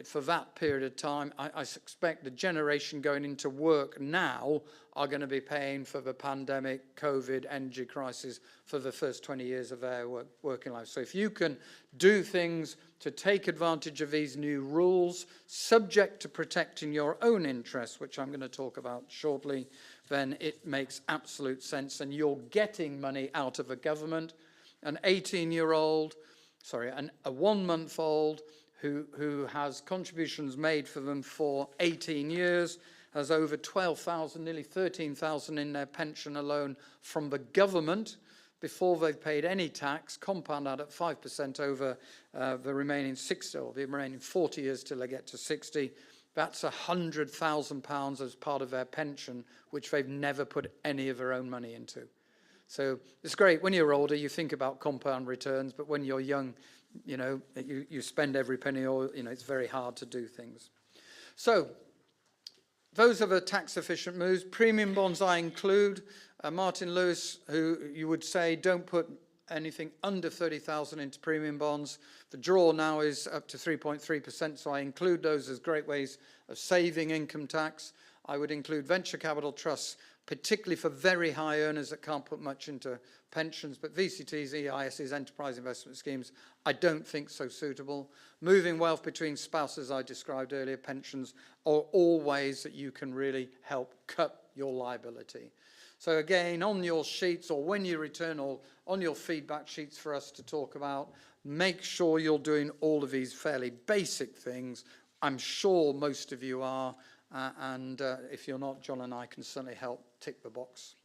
for that period of time, I suspect the generation going into work now are going to be paying for the pandemic, COVID, energy crisis for the first 20 years of their working life. So if you can do things to take advantage of these new rules, subject to protecting your own interests, which I'm going to talk about shortly, then it makes absolute sense, and you're getting money out of a government. An 18-year-old, a 1-month-old who has contributions made for them for 18 years, has over 12,000, nearly 13,000 in their pension alone from the government before they've paid any tax, compound that at 5% over the remaining 60, or the remaining 40 years till they get to 60. That's £100,000 as part of their pension, which they've never put any of their own money into. So it's great. When you're older, you think about compound returns, but when you're young, you know, you spend every penny, or, you know, it's very hard to do things. So those are the tax efficient moves. Premium bonds I include. Martin Lewis, who you would say don't put anything under 30,000 into premium bonds. The draw now is up to 3.3%, so I include those as great ways of saving income tax. I would include venture capital trusts, particularly for very high earners that can't put much into pensions, but VCTs, EISs, enterprise investment schemes, I don't think so suitable. Moving wealth between spouses, I described earlier, pensions, are all ways that you can really help cut your liability. So again, on your sheets, or when you return, or on your feedback sheets for us to talk about, make sure you're doing all of these fairly basic things. I'm sure most of you are, and if you're not, John and I can certainly help tick the box.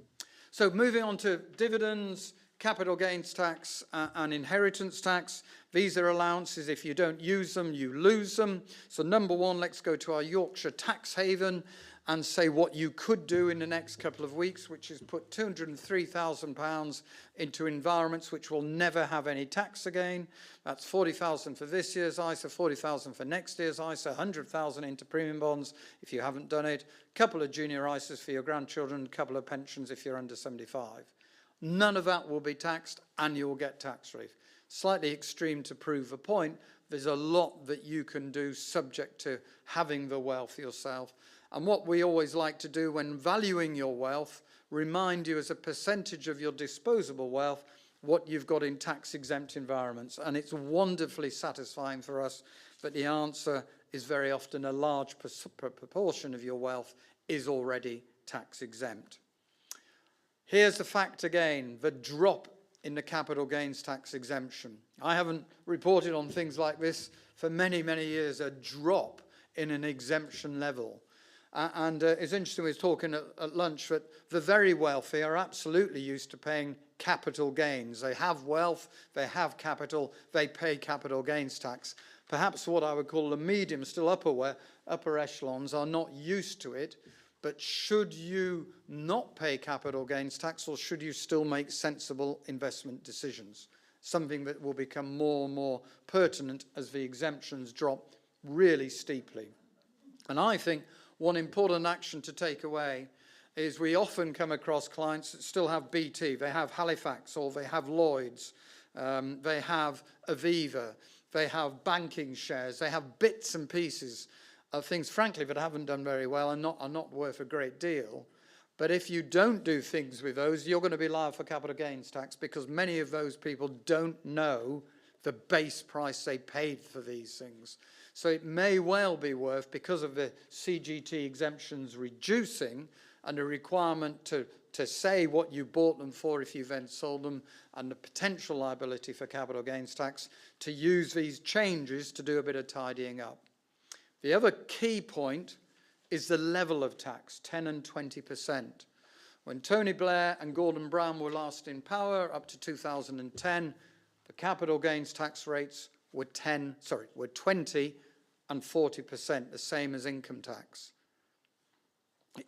So moving on to dividends, capital gains tax and inheritance tax. These are allowances. If you don't use them, you lose them. So number one, let's go to our Yorkshire tax haven and say what you could do in the next couple of weeks, which is put £203,000 into environments which will never have any tax again. That's 40,000 for this year's ISA, 40,000 for next year's ISA, 100,000 into premium bonds if you haven't done it, a couple of junior ISAs for your grandchildren, a couple of pensions if you're under 75. None of that will be taxed, and you'll get tax relief. Slightly extreme to prove the point. There's a lot that you can do subject to having the wealth yourself. And what we always like to do when valuing your wealth, remind you as a percentage of your disposable wealth what you've got in tax-exempt environments. And it's wonderfully satisfying for us that the answer is very often a large proportion of your wealth is already tax-exempt. Here's the fact again, the drop in the capital gains tax exemption. I haven't reported on things like this for many, many years, a drop in an exemption level. And it's interesting, we were talking at lunch that the very wealthy are absolutely used to paying capital gains. They have wealth, they have capital, they pay capital gains tax. Perhaps what I would call the medium, still upper echelons, are not used to it. But should you not pay capital gains tax, or should you still make sensible investment decisions? Something that will become more and more pertinent as the exemptions drop really steeply. And I think one important action to take away is we often come across clients that still have BT, they have Halifax, or they have Lloyds, they have Aviva, they have banking shares, they have bits and pieces of things, frankly, that haven't done very well and are not worth a great deal. But if you don't do things with those, you're going to be liable for capital gains tax, because many of those people don't know the base price they paid for these things. So it may well be worth, because of the CGT exemptions reducing and a requirement to say what you bought them for if you then sold them, and the potential liability for capital gains tax, to use these changes to do a bit of tidying up. The other key point is the level of tax, 10 and 20%. When Tony Blair and Gordon Brown were last in power, up to 2010, the capital gains tax rates were 20 and 40%, the same as income tax.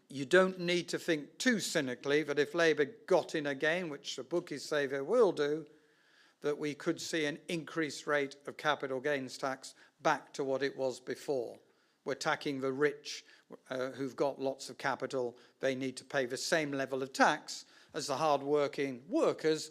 You don't need to think too cynically that if Labour got in again, which the bookies say they will do, that we could see an increased rate of capital gains tax back to what it was before. We're taxing the rich who've got lots of capital. They need to pay the same level of tax as the hard-working workers,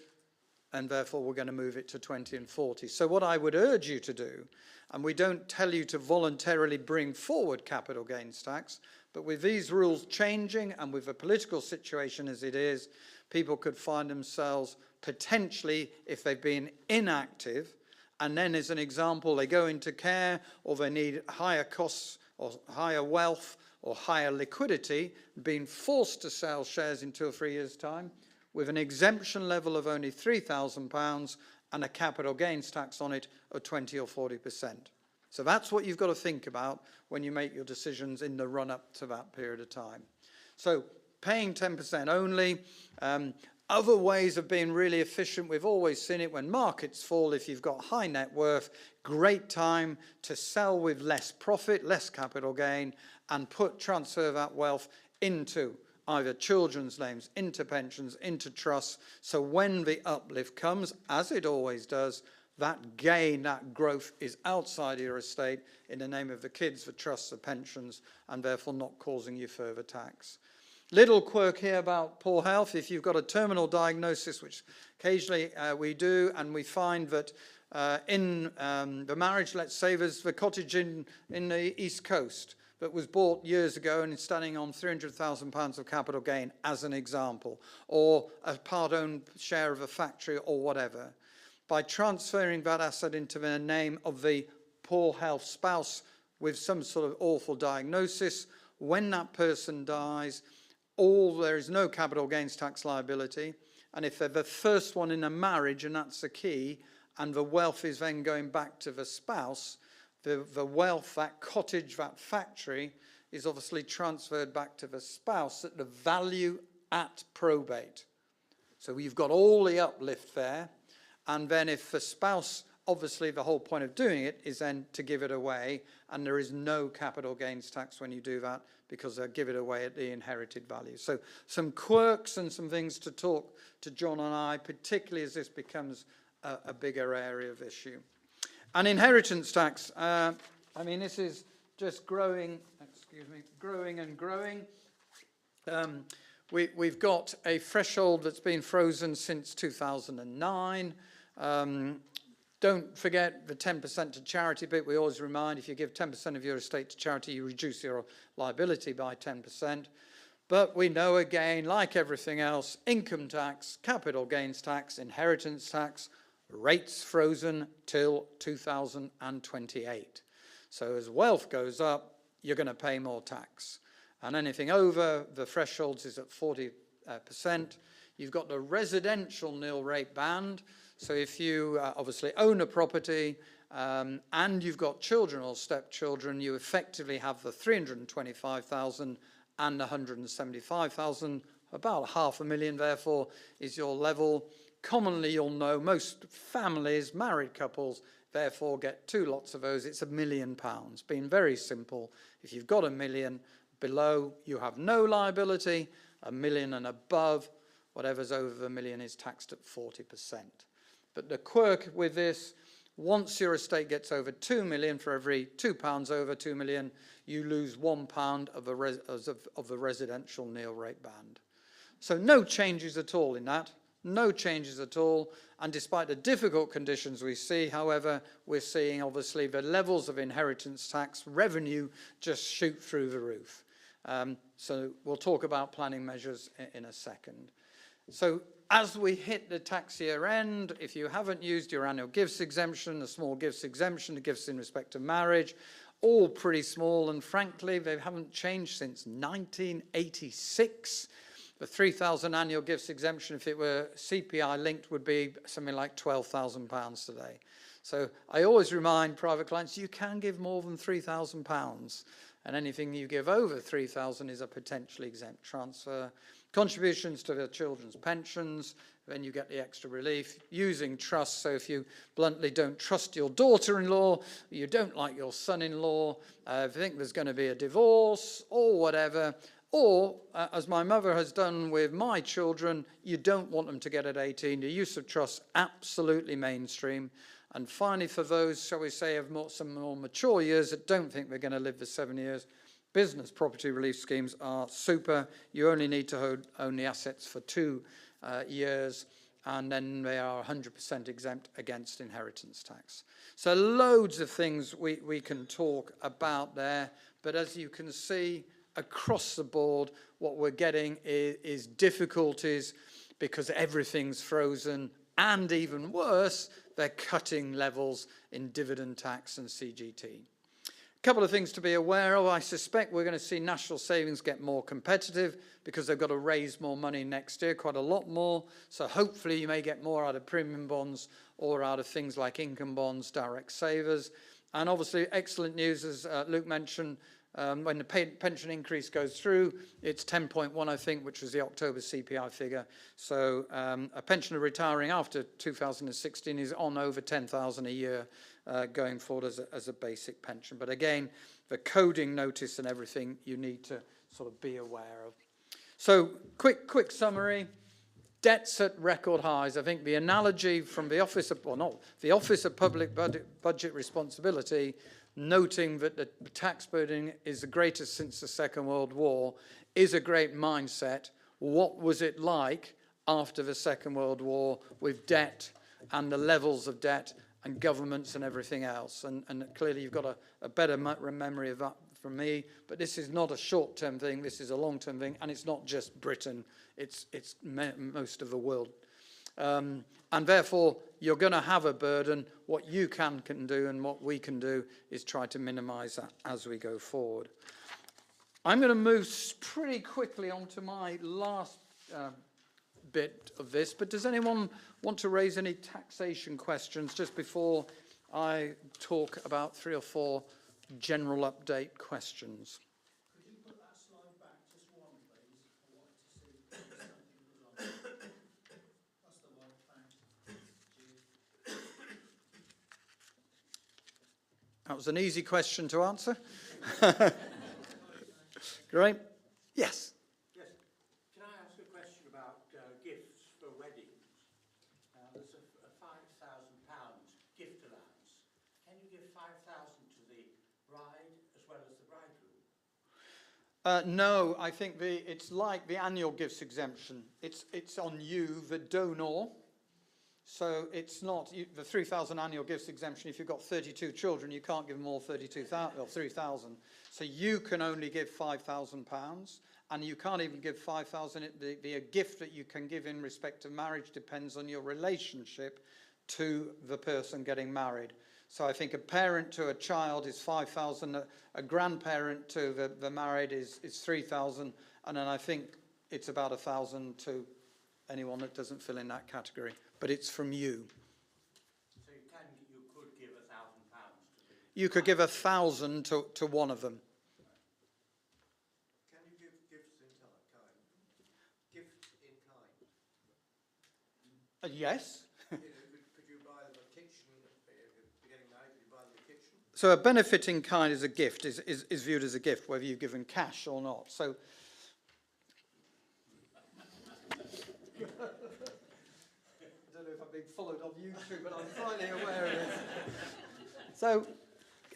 and therefore we're going to move it to 20 and 40. So what I would urge you to do, and we don't tell you to voluntarily bring forward capital gains tax, but with these rules changing and with the political situation as it is, people could find themselves potentially, if they've been inactive, and then as an example, they go into care, or they need higher costs or higher wealth or higher liquidity, being forced to sell shares in 2 or 3 years' time, with an exemption level of only £3,000 and a capital gains tax on it of 20 or 40%. So that's what you've got to think about when you make your decisions in the run-up to that period of time. So paying 10% only. Other ways of being really efficient, we've always seen it when markets fall. If you've got high net worth, great time to sell with less profit, less capital gain, and transfer that wealth into either children's names into pensions, into trusts. So when the uplift comes, as it always does, that gain, that growth is outside your estate in the name of the kids, the trusts, the pensions, and therefore not causing you further tax. Little quirk here about poor health. If you've got a terminal diagnosis, which occasionally we do, and we find that in the marriage, let's say there's the cottage in the East Coast that was bought years ago and is standing on £300,000 of capital gain, as an example, or a part-owned share of a factory or whatever. By transferring that asset into the name of the poor health spouse with some sort of awful diagnosis, when that person dies, there is no capital gains tax liability. And if they're the first one in a marriage, and that's the key, and the wealth is then going back to the spouse, the wealth, that cottage, that factory, is obviously transferred back to the spouse at the value at probate. So you've got all the uplift there. And then if the spouse, obviously the whole point of doing it is then to give it away, and there is no capital gains tax when you do that, because they'll give it away at the inherited value. So some quirks and some things to talk to John and I, particularly as this becomes a bigger area of issue. And inheritance tax, I mean, this is just growing, growing and growing. We've got a threshold that's been frozen since 2009. Don't forget the 10% to charity bit. We always remind, if you give 10% of your estate to charity, you reduce your liability by 10%. But we know, again, like everything else, income tax, capital gains tax, inheritance tax, rates frozen till 2028. So as wealth goes up, you're going to pay more tax. And anything over the thresholds is at 40%. You've got the residential nil rate band. So if you obviously own a property and you've got children or stepchildren, you effectively have the 325,000 and 175,000, about $500,000 therefore is your level. Commonly, you'll know most families, married couples, therefore get two lots of those. It's £1 million. Being very simple, if you've got $1 million below, you have no liability. $1 million and above, whatever's over $1 million is taxed at 40%. But the quirk with this, once your estate gets over 2 million, for every £2 over 2 million, you lose £1 of the residential nil rate band. So no changes at all in that. No changes at all. And despite the difficult conditions we see, however, we're seeing obviously the levels of inheritance tax revenue just shoot through the roof. So we'll talk about planning measures in a second. So as we hit the tax year end, if you haven't used your annual gifts exemption, the small gifts exemption, the gifts in respect of marriage, all pretty small, and frankly, they haven't changed since 1986. The 3,000 annual gifts exemption, if it were CPI linked, would be something like £12,000 today. So I always remind private clients, you can give more than £3,000, and anything you give over £3,000 is a potentially exempt transfer. Contributions to their children's pensions, then you get the extra relief. Using trusts, so if you bluntly don't trust your daughter-in-law, you don't like your son-in-law, if you think there's going to be a divorce or whatever, or, as my mother has done with my children, you don't want them to get at 18. The use of trusts, absolutely mainstream. And finally, for those, shall we say, of some more mature years that don't think they're going to live for 7 years, business property relief schemes are super. You only need to own the assets for 2 years, and then they are 100% exempt against inheritance tax. So loads of things we can talk about there, but as you can see, across the board, what we're getting is difficulties because everything's frozen, and even worse, they're cutting levels in dividend tax and CGT. A couple of things to be aware of. I suspect we're going to see national savings get more competitive because they've got to raise more money next year, quite a lot more. So hopefully you may get more out of premium bonds or out of things like income bonds, direct savers. And obviously excellent news, as Luke mentioned, when the pension increase goes through, it's 10.1, I think, which was the October CPI figure. So a pensioner retiring after 2016 is on over 10,000 a year going forward as a basic pension. But again, the coding notice and everything you need to sort of be aware of. So quick summary. Debt's at record highs. I think the analogy from the Office of, well, not the Office of Public Budget Responsibility, noting that the tax burden is the greatest since the Second World War, is a great mindset. What was it like after the Second World War with debt and the levels of debt and governments and everything else? And clearly you've got a better memory of that from me, but this is not a short-term thing, this is a long-term thing, and it's not just Britain, it's most of the world. And therefore, you're going to have a burden. What you can do and what we can do is try to minimise that as we go forward. I'm going to move pretty quickly on to my last bit of this, but does anyone want to raise any taxation questions just before I talk about 3 or 4 general update questions? Could you put that slide back just one, please? I wanted to see if something was on. That's the one, thanks. Cheers. That was an easy question to answer. Great. Yes. Yes. Can I ask a question about gifts for weddings? There's a £5,000 gift allowance. Can you give 5,000 to the bride as well as the bridegroom? No, I think it's like the annual gifts exemption. It's on you, the donor. So it's not the 3,000 annual gifts exemption. If you've got 32 children, you can't give them all 32,000 or 3,000. So you can only give £5,000, and you can't even give 5,000. The gift that you can give in respect of marriage depends on your relationship to the person getting married. So I think a parent to a child is 5,000, a grandparent to the married is 3,000, and then I think it's about 1,000 to anyone that doesn't fill in that category. But it's from you. So you could give £1,000 to the... You could give 1,000 to one of them. Can you give gifts in kind? Gifts in kind? Yes. Could you buy them a kitchen? If you're getting married, could you buy them a kitchen? So a benefit in kind is a gift, is viewed as a gift, whether you've given cash or not. So I don't know if I'm being followed on YouTube, but I'm finally aware of this. So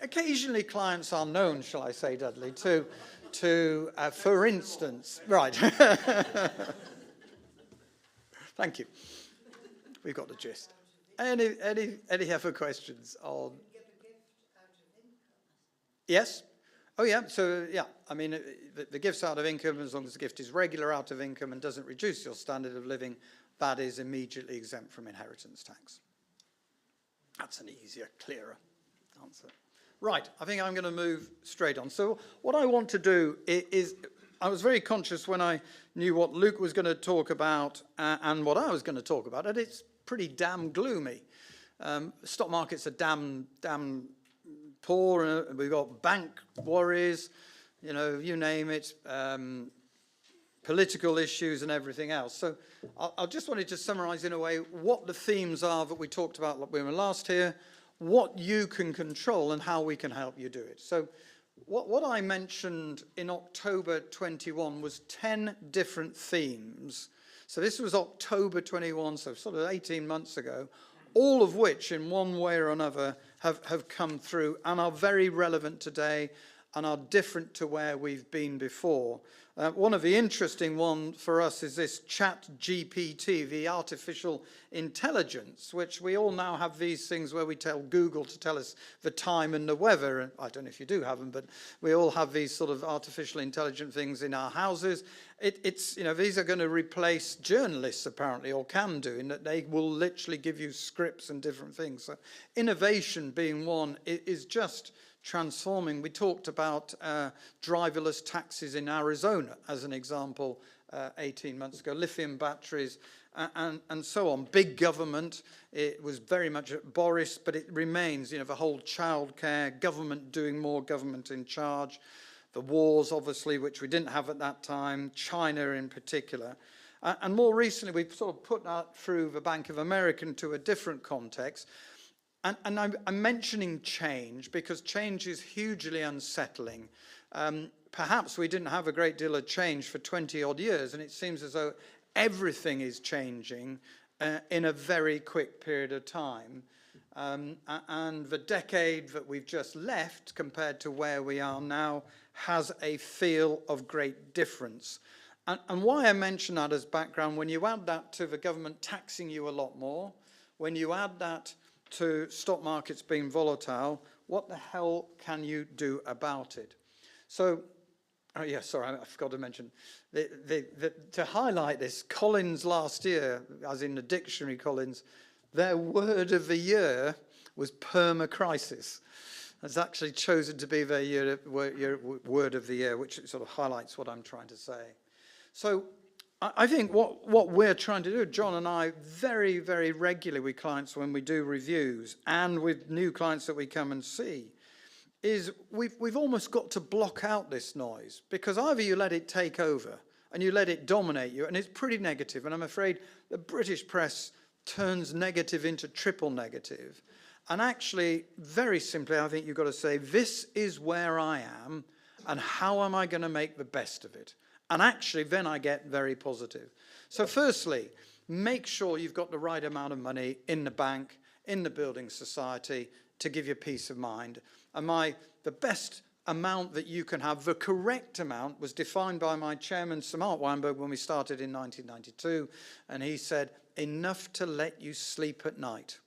occasionally clients are known, shall I say, Dudley, to for instance, right. Thank you. We've got the gist. Any other questions on? Yes. Oh yeah. So yeah. I mean, the gifts out of income, as long as the gift is regular out of income and doesn't reduce your standard of living, that is immediately exempt from inheritance tax. That's an easier, clearer answer. Right. I think I'm going to move straight on. So what I want to do is, I was very conscious when I knew what Luke was going to talk about and what I was going to talk about, and it's pretty damn gloomy. Stock markets are damn poor. We've got bank worries, you know, you name it, political issues and everything else. So I just wanted to summarise in a way what the themes are that we talked about when we were last here, what you can control and how we can help you do it. So what I mentioned in October 21 was 10 different themes. So this was October 21, so sort of 18 months ago, all of which in one way or another have come through and are very relevant today and are different to where we've been before. One of the interesting ones for us is this ChatGPT, the artificial intelligence, which we all now have these things where we tell Google to tell us the time and the weather. And I don't know if you do have them, but we all have these sort of artificial intelligent things in our houses. It's, you know, these are going to replace journalists apparently, or can do, in that they will literally give you scripts and different things. So innovation being one is just transforming. We talked about driverless taxis in Arizona as an example 18 months ago, lithium batteries and so on. Big government, it was very much at Boris, but it remains, you know, the whole childcare, government doing more, government in charge, the wars obviously, which we didn't have at that time, China in particular. And more recently, we've sort of put that through the Bank of America into a different context. And I'm mentioning change because change is hugely unsettling. perhaps we didn't have a great deal of change for 20 odd years, and it seems as though everything is changing in a very quick period of time. And the decade that we've just left compared to where we are now has a feel of great difference. And why I mention that as background, when you add that to the government taxing you a lot more, when you add that to stock markets being volatile, what the hell can you do about it? So, oh yeah, sorry, I forgot to mention, to highlight this, Collins last year, as in the dictionary Collins, their word of the year was perma-crisis. It's actually chosen to be their word of the year, which sort of highlights what I'm trying to say. So I think what we're trying to do, John and I, very, very regularly with clients when we do reviews and with new clients that we come and see, is we've almost got to block out this noise, because either you let it take over and you let it dominate you, and it's pretty negative, and I'm afraid the British press turns negative into triple negative. And actually, very simply, I think you've got to say, this is where I am, and how am I going to make the best of it? And actually, then I get very positive. So firstly, make sure you've got the right amount of money in the bank, in the building society, to give you peace of mind. And the best amount that you can have, the correct amount, was defined by my chairman, Sir Mark Weinberg, when we started in 1992. And he said, enough to let you sleep at night.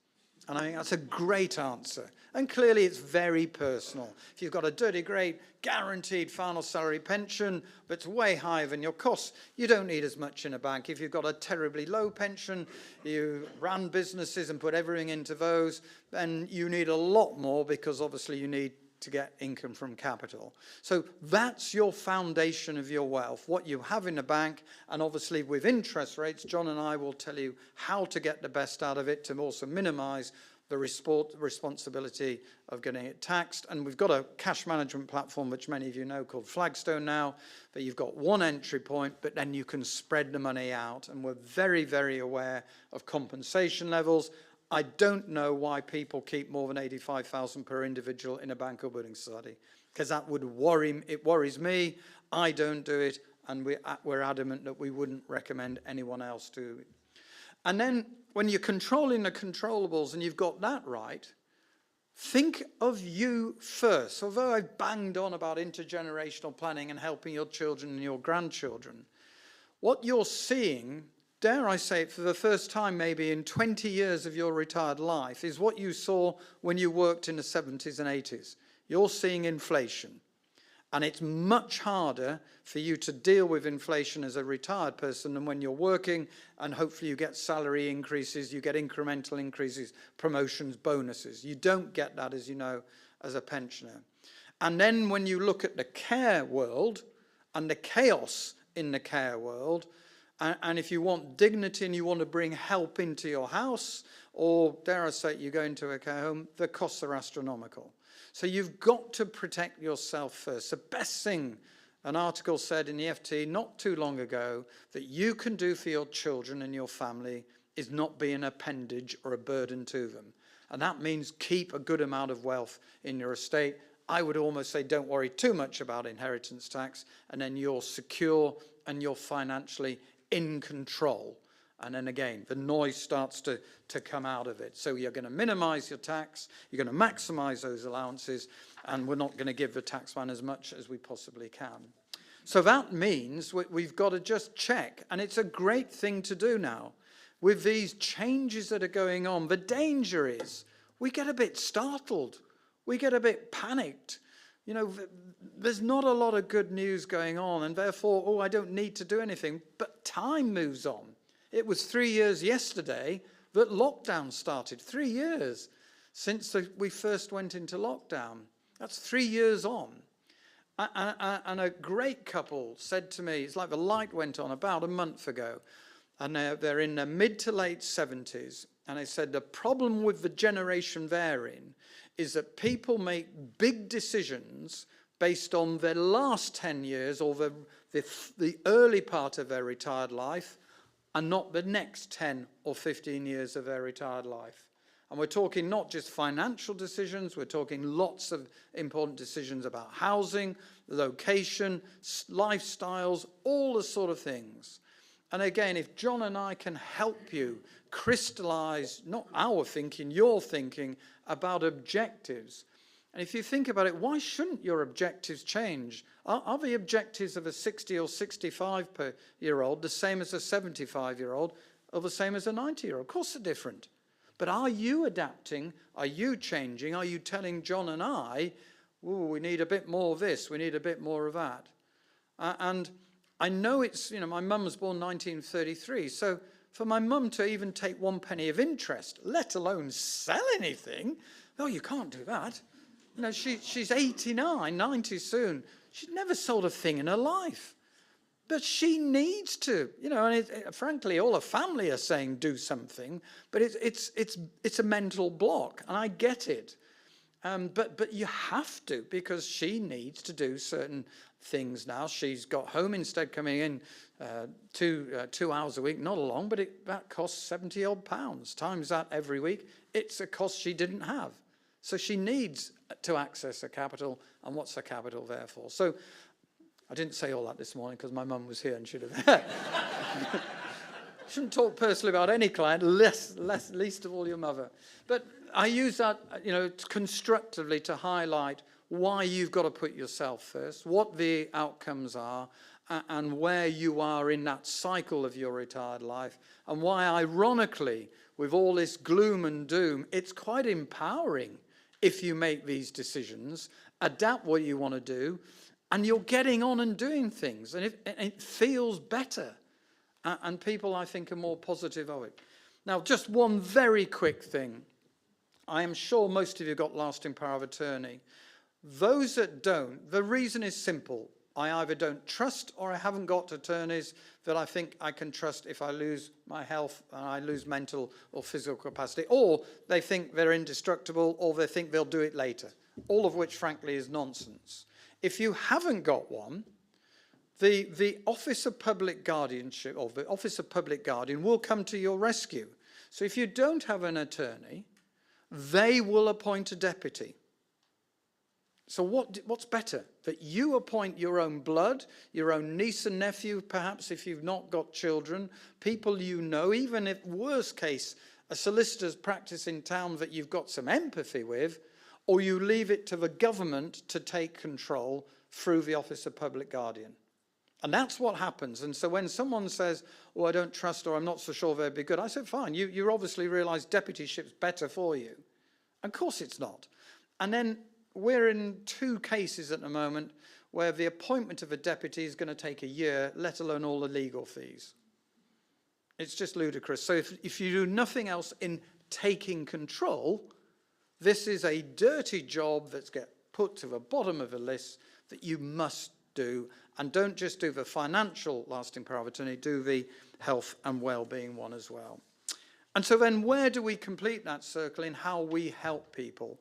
And I think that's a great answer. And clearly it's very personal. If you've got a dirty, great, guaranteed final salary pension that's way higher than your costs, you don't need as much in a bank. If you've got a terribly low pension, you ran businesses and put everything into those, then you need a lot more, because obviously you need to get income from capital. So that's your foundation of your wealth, what you have in the bank. And obviously with interest rates, John and I will tell you how to get the best out of it to also minimize the responsibility of getting it taxed. And we've got a cash management platform, which many of you know, called Flagstone now, that you've got one entry point, but then you can spread the money out. And we're very, very aware of compensation levels. I don't know why people keep more than 85,000 per individual in a bank or building society, because that would worry, it worries me. I don't do it, and we're adamant that we wouldn't recommend anyone else do it. And then when you're controlling the controllables and you've got that right, think of you first. Although I've banged on about intergenerational planning and helping your children and your grandchildren, what you're seeing, dare I say it, for the first time maybe in 20 years of your retired life, is what you saw when you worked in the 70s and 80s. You're seeing inflation. And it's much harder for you to deal with inflation as a retired person than when you're working, and hopefully you get salary increases, you get incremental increases, promotions, bonuses. You don't get that, as you know, as a pensioner. And then when you look at the care world and the chaos in the care world, and if you want dignity and you want to bring help into your house, or dare I say it, you go into a care home, the costs are astronomical. So you've got to protect yourself first. The best thing, an article said in the FT not too long ago, that you can do for your children and your family is not be an appendage or a burden to them. And that means keep a good amount of wealth in your estate. I would almost say don't worry too much about inheritance tax, and then you're secure and you're financially in control. And then again, the noise starts to come out of it. So you're going to minimize your tax, you're going to maximize those allowances, and we're not going to give the taxman as much as we possibly can. So that means we've got to just check. And it's a great thing to do now. With these changes that are going on, the danger is we get a bit startled. We get a bit panicked. You know, there's not a lot of good news going on, and therefore, oh, I don't need to do anything. But time moves on. It was 3 years yesterday that lockdown started. 3 years since we first went into lockdown. That's 3 years on. And a great couple said to me, it's like the light went on about a month ago, and they're in their mid to late 70s. And they said the problem with the generation they're in is that people make big decisions based on their last 10 years or the early part of their retired life, and not the next 10 or 15 years of their retired life. And we're talking not just financial decisions, we're talking lots of important decisions about housing, location, lifestyles, all the sort of things. And again, if John and I can help you crystallize, not our thinking, your thinking about objectives. And if you think about it, why shouldn't your objectives change? Are the objectives of a 60 or 65-year-old the same as a 75-year-old or the same as a 90-year-old? Of course they're different. But are you adapting? Are you changing? Are you telling John and I, ooh, we need a bit more of this, we need a bit more of that? And I know it's, my mum was born 1933, so for my mum to even take 1 penny of interest, let alone sell anything, oh, you can't do that. She's 89, 90 soon. She's never sold a thing in her life. But she needs to, and frankly, all her family are saying do something, but it's a mental block, and I get it. But you have to, because she needs to do certain things now. She's got home instead coming in 2 hours a week, not a long, but that costs £70 odd. Times that every week, it's a cost she didn't have. So she needs to access her capital, and what's her capital there for? So I didn't say all that this morning because my mum was here and should have. Shouldn't talk personally about any client, least of all your mother. But I use that, constructively to highlight why you've got to put yourself first, what the outcomes are, and where you are in that cycle of your retired life, and why, ironically, with all this gloom and doom, it's quite empowering if you make these decisions, adapt what you want to do, and you're getting on and doing things, and it feels better. And people, I think, are more positive of it. Now, just one very quick thing. I am sure most of you got lasting power of attorney. Those that don't, the reason is simple. I either don't trust or I haven't got attorneys that I think I can trust if I lose my health and I lose mental or physical capacity, or they think they're indestructible, or they think they'll do it later, all of which, frankly, is nonsense. If you haven't got one, the Office of Public Guardianship, or the Office of Public Guardian, will come to your rescue. So if you don't have an attorney, they will appoint a deputy. So what's better? That you appoint your own blood, your own niece and nephew, perhaps if you've not got children, people you know, even if, worst case, a solicitor's practice in town that you've got some empathy with, or you leave it to the government to take control through the Office of Public Guardian. And that's what happens. And so when someone says, oh, I don't trust, or I'm not so sure they'd be good, I said, fine, you obviously realise deputyship's better for you. Of course it's not. And then we're in 2 cases at the moment where the appointment of a deputy is going to take a year, let alone all the legal fees. It's just ludicrous. So if you do nothing else in taking control, this is a dirty job that's get put to the bottom of the list that you must do. And don't just do the financial lasting power of attorney, do the health and well-being one as well. And so then where do we complete that circle in how we help people?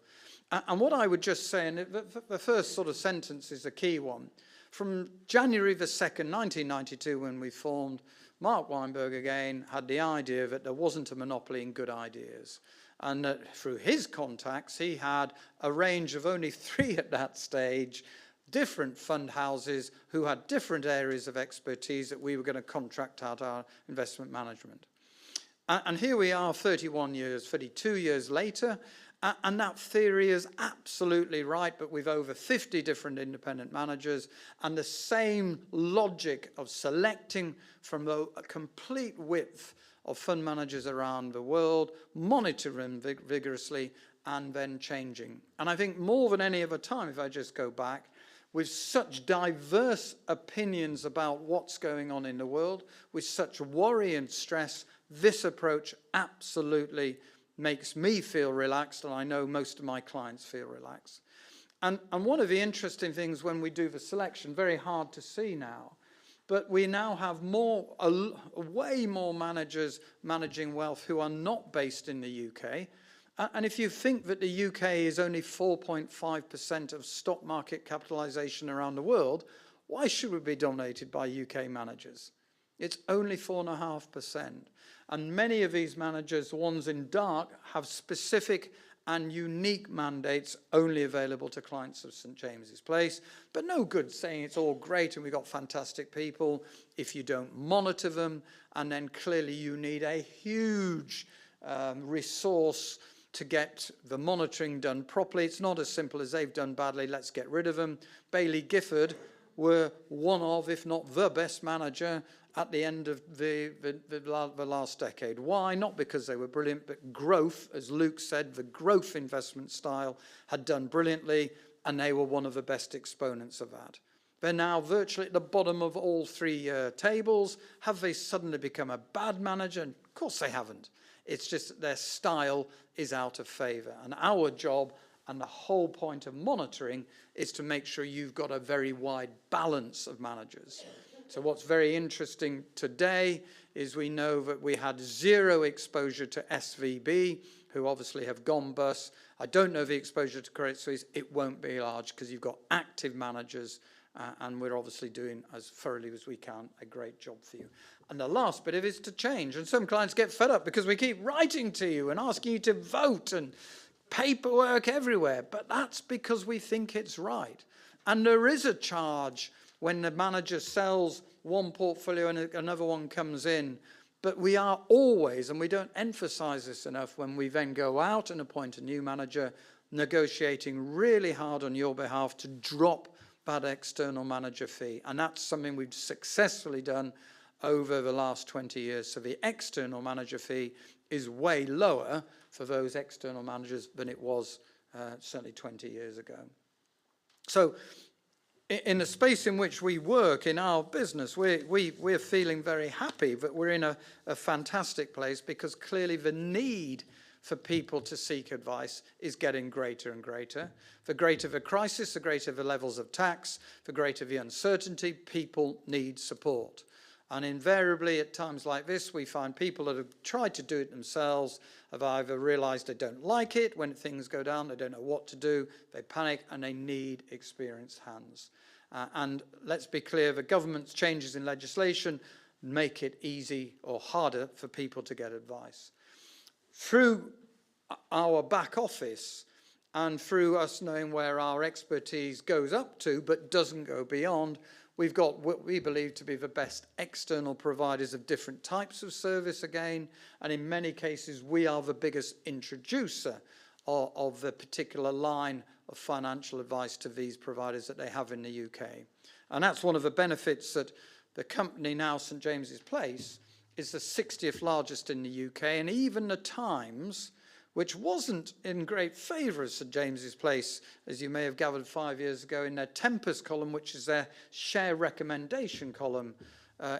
And what I would just say, and the first sort of sentence is a key one. From January the 2nd, 1992, when we formed, Mark Weinberg again had the idea that there wasn't a monopoly in good ideas. And that through his contacts, he had a range of only 3 at that stage, different fund houses who had different areas of expertise that we were going to contract out our investment management. And here we are 32 years later, and that theory is absolutely right, but with over 50 different independent managers and the same logic of selecting from a complete width of fund managers around the world, monitoring vigorously, and then changing. And I think more than any other time, if I just go back, with such diverse opinions about what's going on in the world, with such worry and stress, this approach absolutely makes me feel relaxed, and I know most of my clients feel relaxed. And one of the interesting things when we do the selection, very hard to see now, but we now have way more managers managing wealth who are not based in the UK. And if you think that the UK is only 4.5% of stock market capitalisation around the world, why should we be dominated by UK managers? It's only 4.5%. And many of these managers, the ones in dark, have specific and unique mandates only available to clients of St James's Place. But no good saying it's all great and we've got fantastic people if you don't monitor them. And then clearly you need a huge resource to get the monitoring done properly. It's not as simple as they've done badly, let's get rid of them. Baillie Gifford were one of, if not the best manager at the end of the last decade. Why? Not because they were brilliant, but growth, as Luke said, the growth investment style had done brilliantly, and they were one of the best exponents of that. They're now virtually at the bottom of all three tables. Have they suddenly become a bad manager? Of course they haven't. It's just that their style is out of favour. And our job, and the whole point of monitoring, is to make sure you've got a very wide balance of managers. So what's very interesting today is we know that we had zero exposure to SVB, who obviously have gone bust. I don't know the exposure to Credit Suisse. It won't be large because you've got active managers, and we're obviously doing as thoroughly as we can a great job for you. And the last bit of it is to change. And some clients get fed up because we keep writing to you and asking you to vote and paperwork everywhere. But that's because we think it's right. And there is a charge when the manager sells one portfolio and another one comes in. But we are always, and we don't emphasize this enough, when we then go out and appoint a new manager, negotiating really hard on your behalf to drop that external manager fee. And that's something we've successfully done over the last 20 years. So the external manager fee is way lower for those external managers than it was certainly 20 years ago. So in the space in which we work in our business, we're feeling very happy that we're in a fantastic place, because clearly the need for people to seek advice is getting greater and greater. The greater the crisis, the greater the levels of tax, the greater the uncertainty, people need support. And invariably at times like this, we find people that have tried to do it themselves have either realized they don't like it. When things go down, they don't know what to do, they panic, and they need experienced hands. And let's be clear, the government's changes in legislation make it easy or harder for people to get advice. Through our back office and through us knowing where our expertise goes up to but doesn't go beyond, we've got what we believe to be the best external providers of different types of service again, and in many cases we are the biggest introducer of the particular line of financial advice to these providers that they have in the UK. And that's one of the benefits that the company now, St James's Place, is the 60th largest in the UK, and even the Times, which wasn't in great favour of St James's Place, as you may have gathered 5 years ago, in their Tempest column, which is their share recommendation column,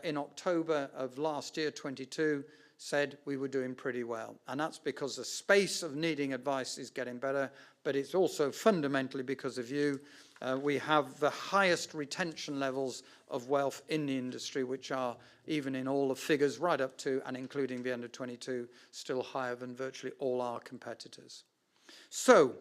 in October of last year, 22, said we were doing pretty well. And that's because the space of needing advice is getting better, but it's also fundamentally because of you. We have the highest retention levels of wealth in the industry, which are, even in all the figures right up to and including the end of 22, still higher than virtually all our competitors. So,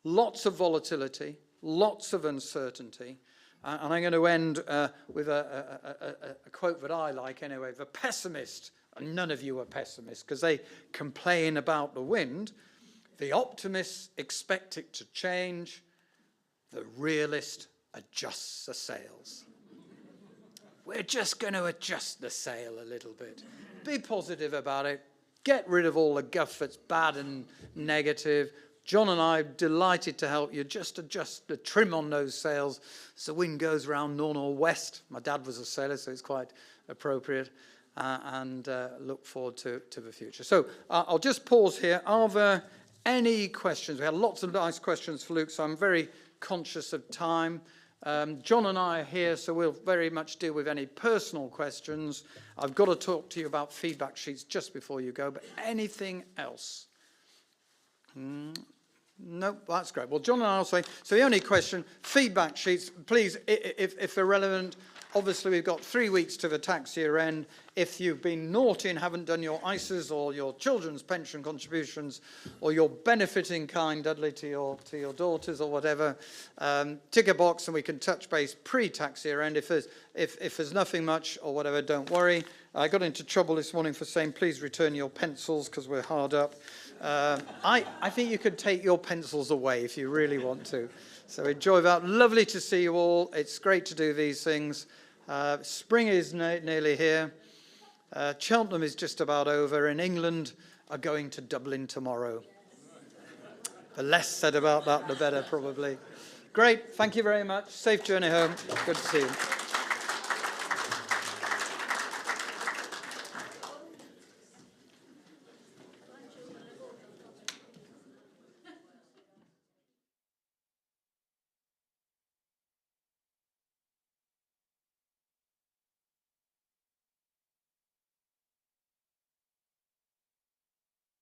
lots of volatility, lots of uncertainty, and I'm going to end with a quote that I like anyway. The pessimist, and none of you are pessimists because they complain about the wind. The optimists expect it to change. The realist adjusts the sails. We're just going to adjust the sail a little bit. Be positive about it. Get rid of all the guff that's bad and negative. John and I are delighted to help you. Just adjust the trim on those sails so the wind goes around north or west. My dad was a sailor, so it's quite appropriate. And look forward to the future. So I'll just pause here. Are there any questions? We had lots of nice questions for Luke, so I'm very conscious of time. John and I are here, so we'll very much deal with any personal questions. I've got to talk to you about feedback sheets just before you go, but anything else? No, that's great. Well, John and I will say, so the only question, feedback sheets, please, if they're relevant. Obviously, we've got 3 weeks to the tax year end. If you've been naughty and haven't done your ISAs or your children's pension contributions, or you're benefiting kind, Dudley, to your daughters or whatever, tick a box and we can touch base pre-tax year end. If there's nothing much or whatever, don't worry. I got into trouble this morning for saying, please return your pencils because we're hard up. I think you could take your pencils away if you really want to. So enjoy that. Lovely to see you all. It's great to do these things. Spring is nearly here. Cheltenham is just about over, and England are going to Dublin tomorrow. The less said about that, the better, probably. Great. Thank you very much. Safe journey home. Good to see you.